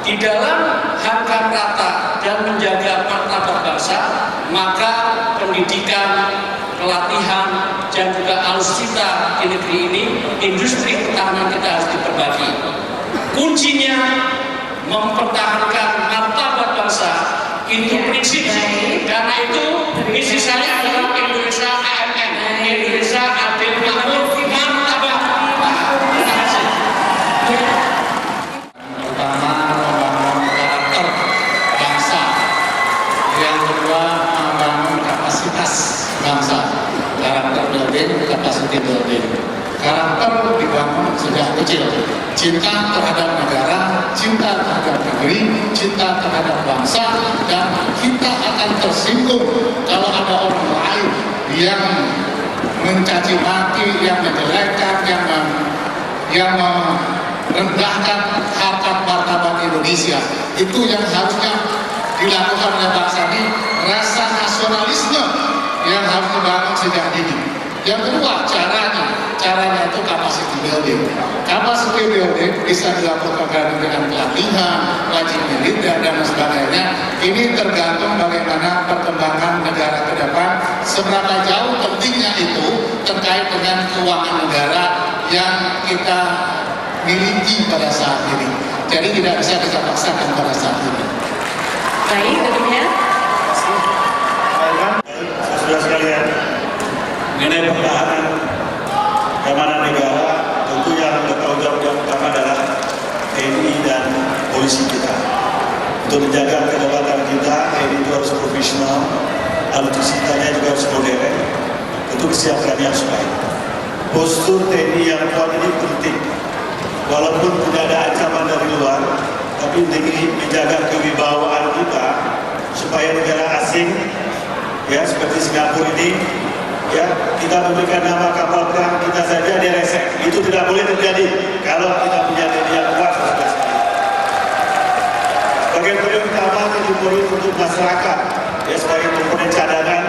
di dalam Hamkan Rata dan menjaga martabat bangsa, maka pendidikan, pelatihan, dan juga alutsista di negeri ini, industri pertahanan kita harus diperbagi. kuncinya mempertahankan martabat bangsa. Itu prinsip. Karena itu misi saya adalah Indonesia AMN, Indonesia adil makmur martabat. Terima kasih. Pertama, membangun karakter bangsa. Yang kedua, membangun kapasitas bangsa. Karakter building, capacity building. Karakter dibangun sejak kecil. Cinta terhadap negara, cinta terhadap negeri, cinta terhadap bangsa, dan kita akan tersinggung kalau ada orang lain yang mencaci maki, yang menjelekkan, yang merendahkan harkat martabat Indonesia. Itu yang harusnya dilakukan oleh bangsa ini, rasa nasionalisme yang harus dibangun sejak dini. Yang kedua, caranya itu capacity building. Capacity building bisa dilakukan dengan pelatihan, wajib militer, dan sebagainya. Ini tergantung bagaimana perkembangan negara ke depan, seberapa jauh pentingnya itu terkait dengan keuangan negara yang kita miliki pada saat ini. Jadi tidak bisa kita paksakan pada saat ini. Baik, tentunya. Saudara sekalian, mengenai pertahanan keamanan negara, tentu yang bertanggung jawab yang utama adalah TNI dan polisi kita. Untuk menjaga kedaulatan kita, TNI itu harus profesional, alutsistanya juga harus modern, tentu kesiapannya harus baik. Postur TNI yang kuat ini penting. Walaupun tidak ada ancaman dari luar, tapi negeri menjaga kewibawaan kita supaya negara asing, ya seperti Singapura ini, ya kita memberikan nama kapal perang kita saja diresek. Itu tidak boleh terjadi kalau kita punya TNI yang kuat. Sebagai prioritas utama TNI Polri untuk masyarakat, ya sebagai komponen cadangan,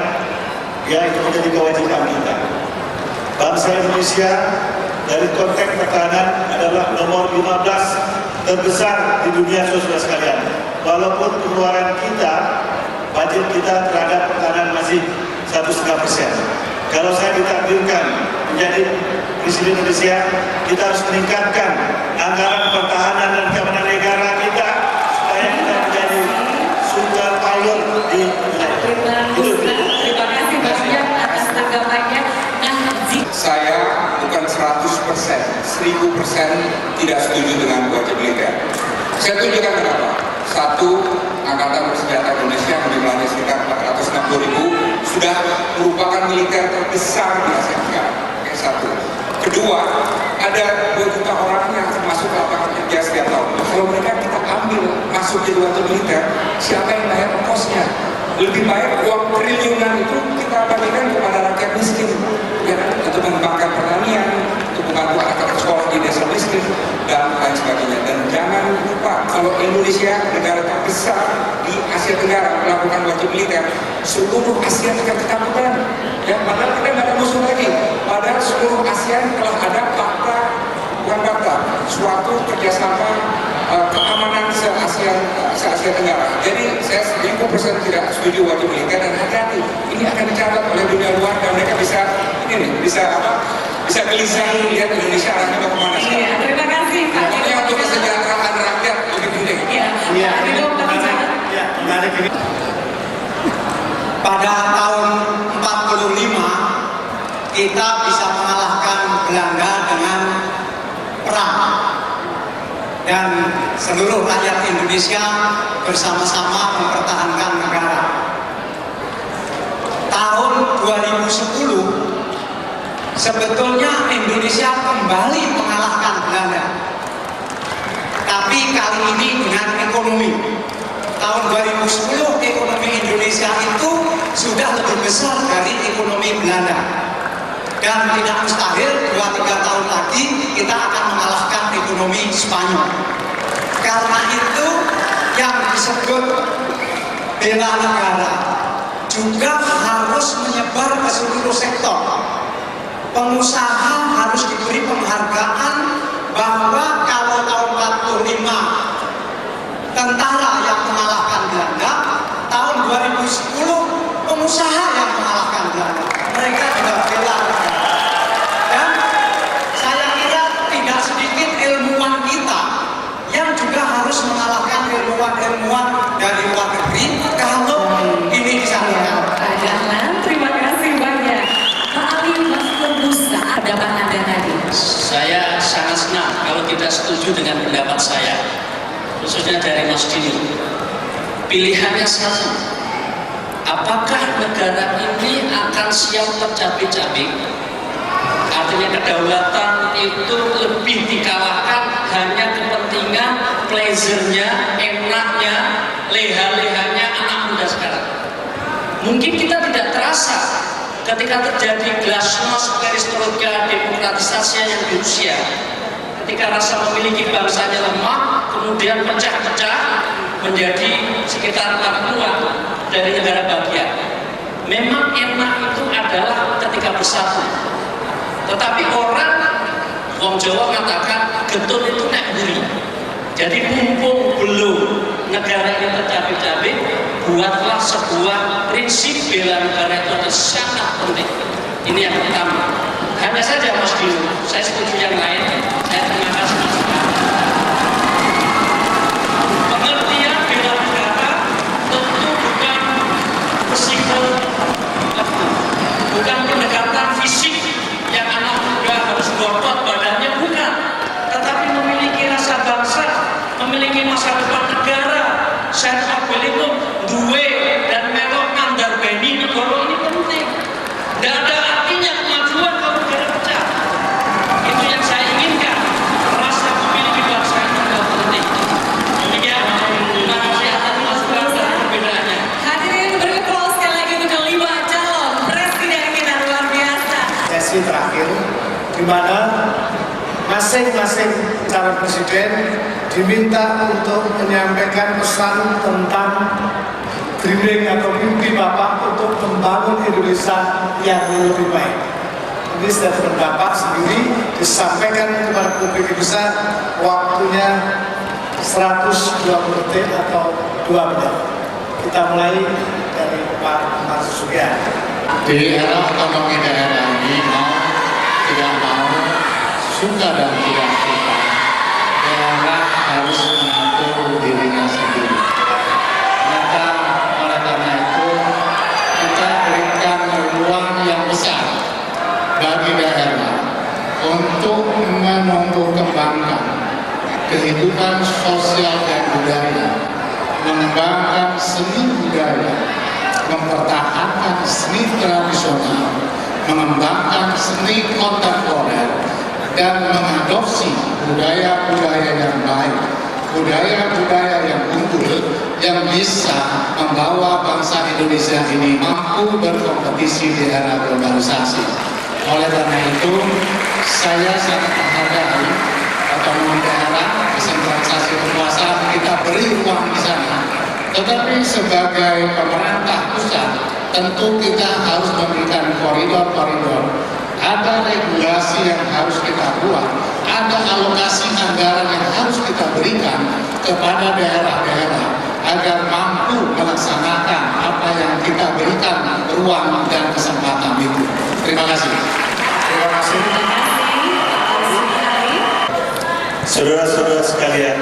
ya itu menjadi kewajiban kita. Bangsa Indonesia dari konteks pertahanan adalah nomor 15 terbesar di dunia, saudara sekalian. Walaupun pengeluaran kita, budget kita terhadap pertahanan masih 1,5%. Kalau saya ditakdirkan menjadi Presiden Indonesia, kita harus meningkatkan anggaran pertahanan dan keamanan negara kita supaya kita menjadi sumber power di wilayah. Terima kasih banyak atas tanggapannya. Saya bukan 100%, 1000% tidak setuju dengan wajib militer. Saya tunjukkan kenapa. Satu, Angkatan Bersenjata Indonesia jumlahnya sekitar 460.000 sudah merupakan militer terbesar di Asia Tenggara. Oke, satu. Kedua, ada 2 juta orang yang masuk lapangan kerja setiap tahun. Kalau mereka kita ambil masuk jadi wajib militer, siapa yang bayar ongkosnya? Lebih baik uang triliunan itu kita bagikan kepada rakyat miskin, ya, untuk mengembangkan pertanian, untuk membantu anak sekolah di desa miskin, dan lain sebagainya. Dan jangan lupa, kalau Indonesia negara terbesar di Asia Tenggara melakukan wajib militer, seluruh ASEAN akan ketakutan. Ya, padahal kita tidak ada musuh lagi. Padahal seluruh ASEAN telah ada suatu kerjasama keamanan se-Asia Tenggara. Jadi saya 1000% tidak setuju wajib militer, dan hati-hati ini akan dicatat oleh dunia luar dan mereka bisa gelisah lihat Indonesia arahnya mau kemana sekarang. Iya, terima kasih Pak. Pokoknya untuk kesejahteraan rakyat lebih penting. Iya. Menarik ini. Pada tahun 45 kita bisa mengalahkan Belanda dengan perang, dan seluruh rakyat Indonesia bersama-sama mempertahankan negara. Tahun 2010 sebetulnya Indonesia kembali mengalahkan Belanda, tapi kali ini dengan ekonomi. Tahun 2010 ekonomi Indonesia itu sudah lebih besar dari ekonomi Belanda, dan tidak mustahil 2-3 tahun lagi kita akan mengalahkan ekonomi Spanyol. Karena itu yang disebut bela negara juga harus menyebar ke seluruh sektor. Pengusaha harus diberi penghargaan bahwa kalau tahun 45 tentara yang mengalahkan Belanda, tahun 2010 pengusaha yang mengalahkan Belanda. Mereka juga bela negara. Dan saya kira tidak sedikit ilmuwan kita sangat senang kalau tidak setuju dengan pendapat saya, khususnya dari Mas Dini. Pilihannya satu, apakah negara ini akan siap tercabik-cabik? Artinya kedaulatan itu lebih dikalahkan hanya kepentingan pleasure-nya, enaknya, leha-lehanya anak muda sekarang. Mungkin kita tidak terasa ketika terjadi glasnost, perestroika, demokratisasi yang di Rusia, ketika rasa memiliki bangsanya lemah, kemudian pecah-pecah menjadi sekitar 40 dari negara bagian. Memang enak itu adalah ketika bersatu. Tetapi orang Wong Jawa mengatakan getun itu nek buri. Jadi mumpung belum negara ini tercabik-cabik, buatlah sebuah prinsip bela negara itu ada sangat penting. Ini yang pertama. Hanya saja Mas Dino, saya setuju yang lain. Saya terima kasih Mas. Pengertian bela negara tentu bukan psikol, bukan pendekatan fisik yang anak muda harus gotot badannya, bukan. Tetapi memiliki rasa bangsa, memiliki masa depan negara. Saya itu duwe dan melok nandar beni negara ini penting. Tidak ada artinya kemajuan kalau negara pecah. Itu yang saya inginkan. Rasa memiliki bangsa itu adalah penting. Demikian. Terima kasih atas masukan dan perbedaannya. Hadirin beri aplaus sekali lagi untuk kelima calon presiden kita, luar biasa. Sesi terakhir di mana masing-masing calon presiden diminta untuk menyampaikan pesan tentang dreaming atau mimpi Bapak untuk membangun Indonesia yang lebih baik. Ini statement Bapak sendiri disampaikan kepada publik Indonesia, waktunya 120 detik atau 2 menit. Kita mulai dari Pak Marzuki. Di era otonomi daerah ini, mau tidak mau, suka dan tidak suka, daerah harus mengatur dirinya sendiri. Maka oleh karena itu kita berikan ruang yang besar bagi daerah untuk menumbuh kembangkan kehidupan sosial dan budaya, mengembangkan seni budaya, mempertahankan seni tradisional, mengembangkan seni kontemporer, dan mengadopsi budaya-budaya yang baik, budaya-budaya yang unggul yang bisa membawa bangsa Indonesia ini mampu berkompetisi di era globalisasi. Oleh karena itu, saya sangat menghargai otonomi daerah, desentralisasi kekuasaan, kita beri ruang di sana. Tetapi sebagai pemerintah pusat, tentu kita harus memberikan koridor-koridor. Ada regulasi yang harus kita buat, ada alokasi anggaran yang harus kita berikan kepada daerah-daerah agar mampu melaksanakan apa yang kita berikan ruang dan kesempatan itu. Terima kasih. Terima kasih. Saudara-saudara sekalian,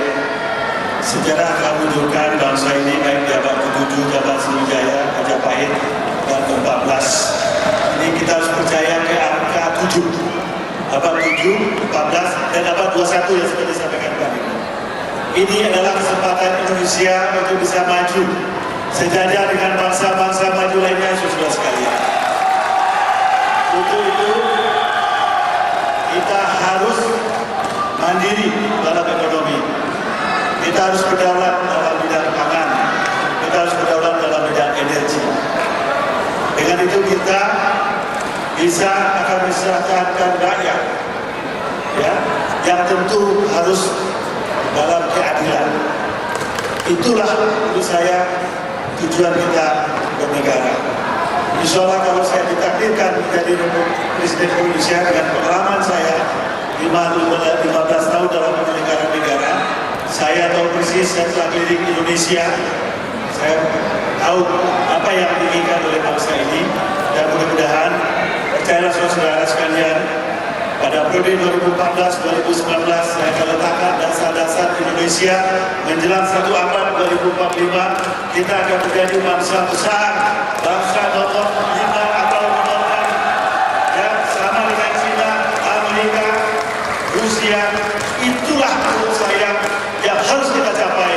sejarah akan menunjukkan bangsa ini baik di abad ke-7, abad Sriwijaya, Majapahit, dan ke-14. Ini kita harus percaya ke angka 7. Abad 7, 14, dan abad 21 yang seperti disampaikan tadi. Ini adalah kesempatan Indonesia untuk bisa maju sejajar dengan bangsa-bangsa maju lainnya, saudara sekalian. Untuk itu, kita harus mandiri dalam ekonomi. Kita harus berdaulat dalam bidang pangan. Kita harus berdaulat dalam bidang energi. Dengan itu kita bisa akan mensejahterakan rakyat, ya, yang tentu harus dalam keadilan. Itulah menurut saya tujuan kita bernegara. Insya Allah kalau saya ditakdirkan menjadi Presiden Indonesia dengan pengalaman saya 15 tahun dalam penyelenggaraan negara, saya tahu persis, saya telah keliling Indonesia, saya tahu apa yang diinginkan oleh bangsa ini, dan mudah-mudahan percayalah saudara-saudara sekalian, pada periode 2014-2019 saya akan letakkan dasar-dasar Indonesia menjelang 1 abad 2045, kita akan menjadi bangsa besar, bangsa nomor 5 atau nomor 6 yang sama dengan China, Amerika, Rusia, itulah menurut saya yang harus kita capai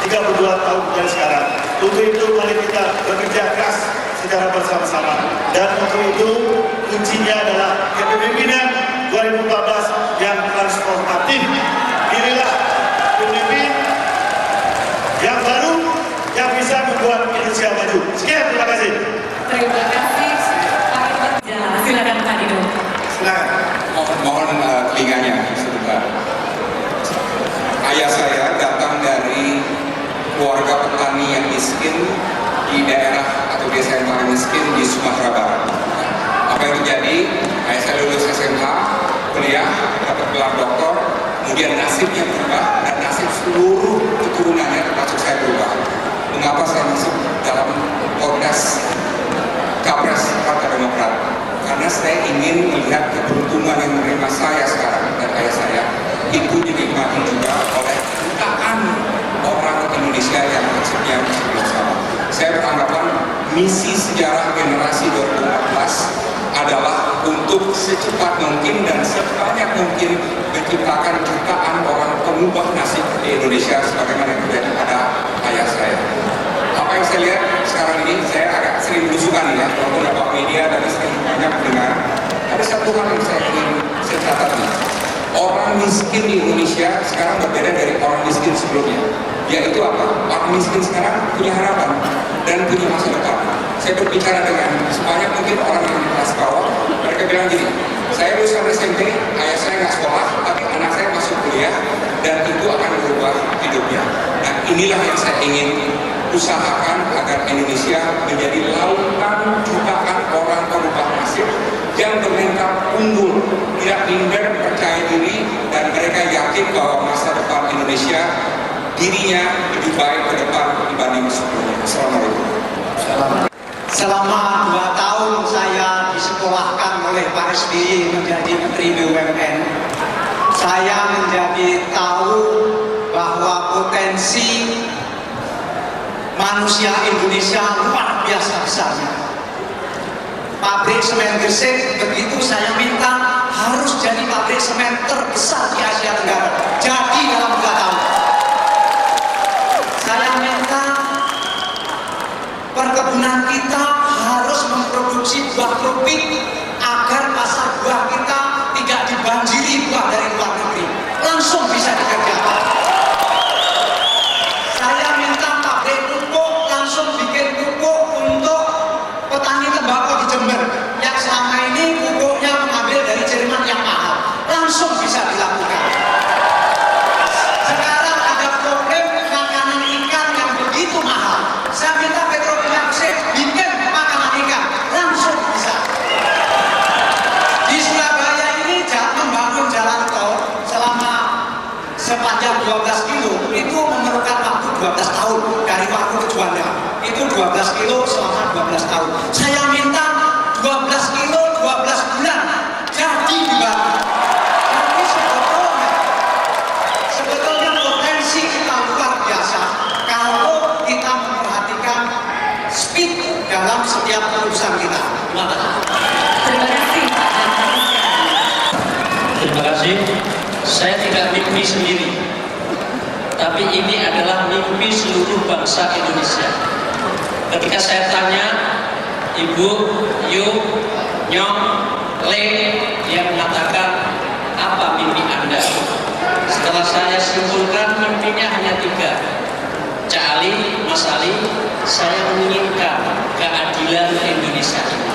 32 tahun dari sekarang. Untuk itu mari kita bekerja keras secara bersama-sama, dan untuk itu kuncinya adalah kepemimpinan 2014 yang transformatif. Inilah pemimpin yang baru yang bisa membuat Indonesia maju. Sekian, terima kasih. Terima kasih. Ya, silakan Pak Dido. Silakan. Mohon telinganya sebentar. Ayah saya datang dari keluarga petani yang miskin di daerah atau desa yang paling miskin di Sumatera Barat. Apa yang terjadi? Ayah saya lulus SMA, kuliah, dapat gelar doktor, kemudian nasibnya berubah dan nasib seluruh keturunannya termasuk saya berubah. Mengapa saya masuk dalam Kongres Capres Partai Demokrat? Karena saya ingin melihat keberuntungan yang menerima saya sekarang dan ayah saya itu dinikmati juga oleh jutaan orang Indonesia yang maksudnya sebelum sama. Saya beranggapan misi sejarah generasi 2014 adalah untuk secepat mungkin dan sebanyak mungkin menciptakan jutaan orang pengubah nasib di Indonesia sebagaimana yang terjadi pada ayah saya. Apa yang saya lihat sekarang ini, saya agak sering berusukan ya, walaupun dapat media dan sering banyak mendengar. Ada satu hal yang saya ingin saya catat nih. Orang miskin di Indonesia sekarang berbeda dari orang miskin sebelumnya. Yaitu apa? Orang miskin sekarang punya harapan dan punya masa depan. Saya berbicara dengan sebanyak mungkin orang yang di kelas bawah. Mereka bilang gini, saya lulusan SMP, ayah saya nggak sekolah, tapi anak saya masuk kuliah dan itu akan berubah hidupnya. Nah, inilah yang saya ingin usahakan agar Indonesia menjadi lautan jutaan orang pengubah nasib yang bermental unggul, tidak minder, percaya diri, dan mereka yakin bahwa masa depan Indonesia dirinya lebih baik ke depan dibanding sebelumnya. Assalamualaikum. Selama 2 tahun saya disekolahkan oleh Pak SBY menjadi Menteri BUMN, saya menjadi tahu bahwa potensi manusia Indonesia luar biasa besarnya. Pabrik semen Gresik, begitu saya minta harus jadi pabrik semen terbesar di Asia Tenggara. Jadi dalam 2 tahun. Saya minta perkebunan kita harus memproduksi buah tropik agar pasar buah kita tidak dibanjiri buah dari luar negeri. Langsung bisa dikerjakan. Saya minta pabrik pupuk langsung bikin pupuk untuk petani tembakau di Jember yang selama ini pupuknya mengambil dari Jerman yang mahal. Langsung bisa dilakukan. Sekarang ada problem makanan ikan yang begitu mahal. Saya minta Petrokimia Gresik bikin makanan ikan. Langsung bisa. Di Surabaya ini membangun jalan tol selama sepanjang 12 kilo itu memerlukan waktu 12 tahun dari waktu ke Juanda. Itu 12 kilo selama 12 tahun. Saya minta 12 kilo 12 bulan jadi dibangun. Tapi sebetulnya potensi kita luar biasa kalau kita memperhatikan speed dalam setiap urusan kita. Terima kasih. Terima kasih Pak Dido. Terima kasih. Saya tidak mimpi sendiri, tapi ini adalah mimpi seluruh bangsa Indonesia. Ketika saya tanya Ibu, Yu, Nyong, Le, dia mengatakan apa mimpi Anda? Setelah saya simpulkan mimpinya hanya 3. Cak Ali, Mas Ali, saya menginginkan keadilan Indonesia ini.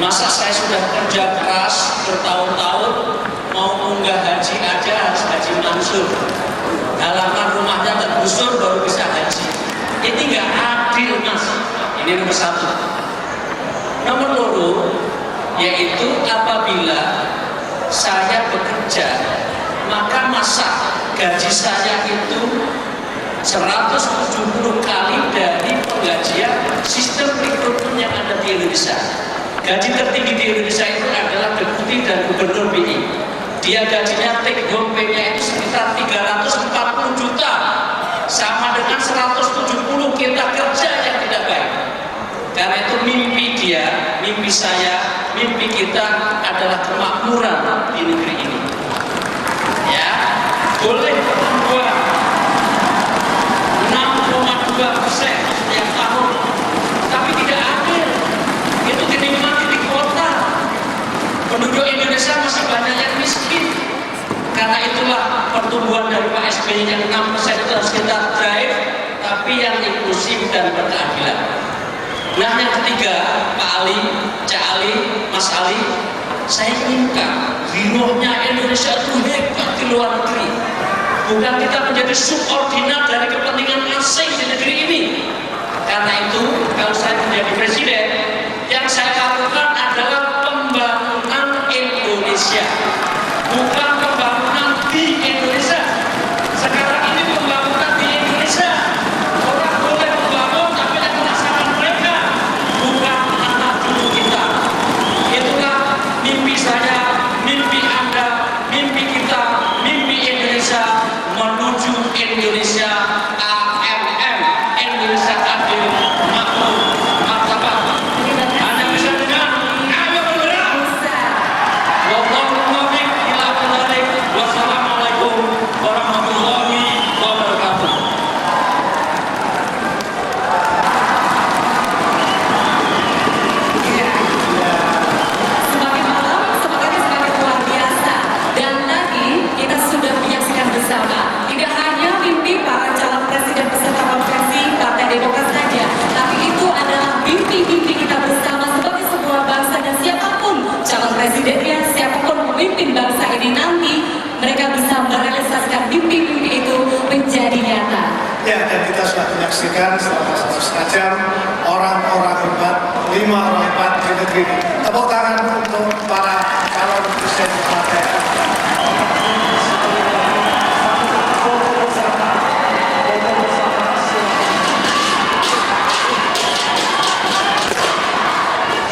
Masa saya sudah kerja keras bertahun-tahun, mau munggah haji aja harus haji mansur. Halaman rumahnya tergusur baru bisa haji. Ini nggak adil, Mas. Ini nomor 1. Nomor 2, yaitu apabila saya bekerja, maka masa gaji saya itu 170 kali dari penggajian sistem rekrutmen yang ada di Indonesia. Gaji tertinggi di Indonesia itu adalah Deputi dan Gubernur BI. Dia gajinya take home pay-nya itu sekitar 340 juta, sama dengan 170 kita kerja yang tidak baik. Karena itu mimpi dia, mimpi saya, mimpi kita adalah kemakmuran di negeri ini. pertumbuhan dari Pak SBY yang 6% itu harus kita drive, tapi yang inklusif dan berkeadilan. Nah, yang ketiga, Pak Ali, Cak Ali, Mas Ali, saya inginkan girohnya Indonesia itu hebat di luar negeri. Bukan kita menjadi subordinat dari kepentingan asing di negeri ini. Karena itu, kalau saya menjadi presiden, yang saya lakukan adalah pembangunan Indonesia, bukan pembangunan di Indonesia. Sekarang ini pembangunan di Indonesia. Orang boleh membangun, tapi yang merasakan mereka, bukan anak cucu kita. Itulah mimpi saya, mimpi Anda, mimpi kita, mimpi Indonesia menuju Indonesia AMM, Indonesia adil, makmur, martabat. Anda bisa dengar? Ayo bergerak! Wallahu muwaffiq ila aqwamit. Wassalamualaikum warahmatullahi wabarakatuh. Semakin malam, semangatnya semakin luar biasa. Dan tadi kita sudah menyaksikan bersama, tidak hanya mimpi para calon presiden peserta konferensi Partai Demokrat saja, tapi itu adalah mimpi-mimpi kita bersama sebagai sebuah bangsa, dan siapapun calon presidennya, siapapun pemimpin bangsa ini nanti, mereka bisa merealisasikan mimpi-mimpi itu menjadi nyata. Ya, dan kita sudah menyaksikan selama 1,5 jam orang-orang hebat, 5 orang hebat di negeri ini. Tepuk tangan untuk para calon presiden partai.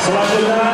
Selanjutnya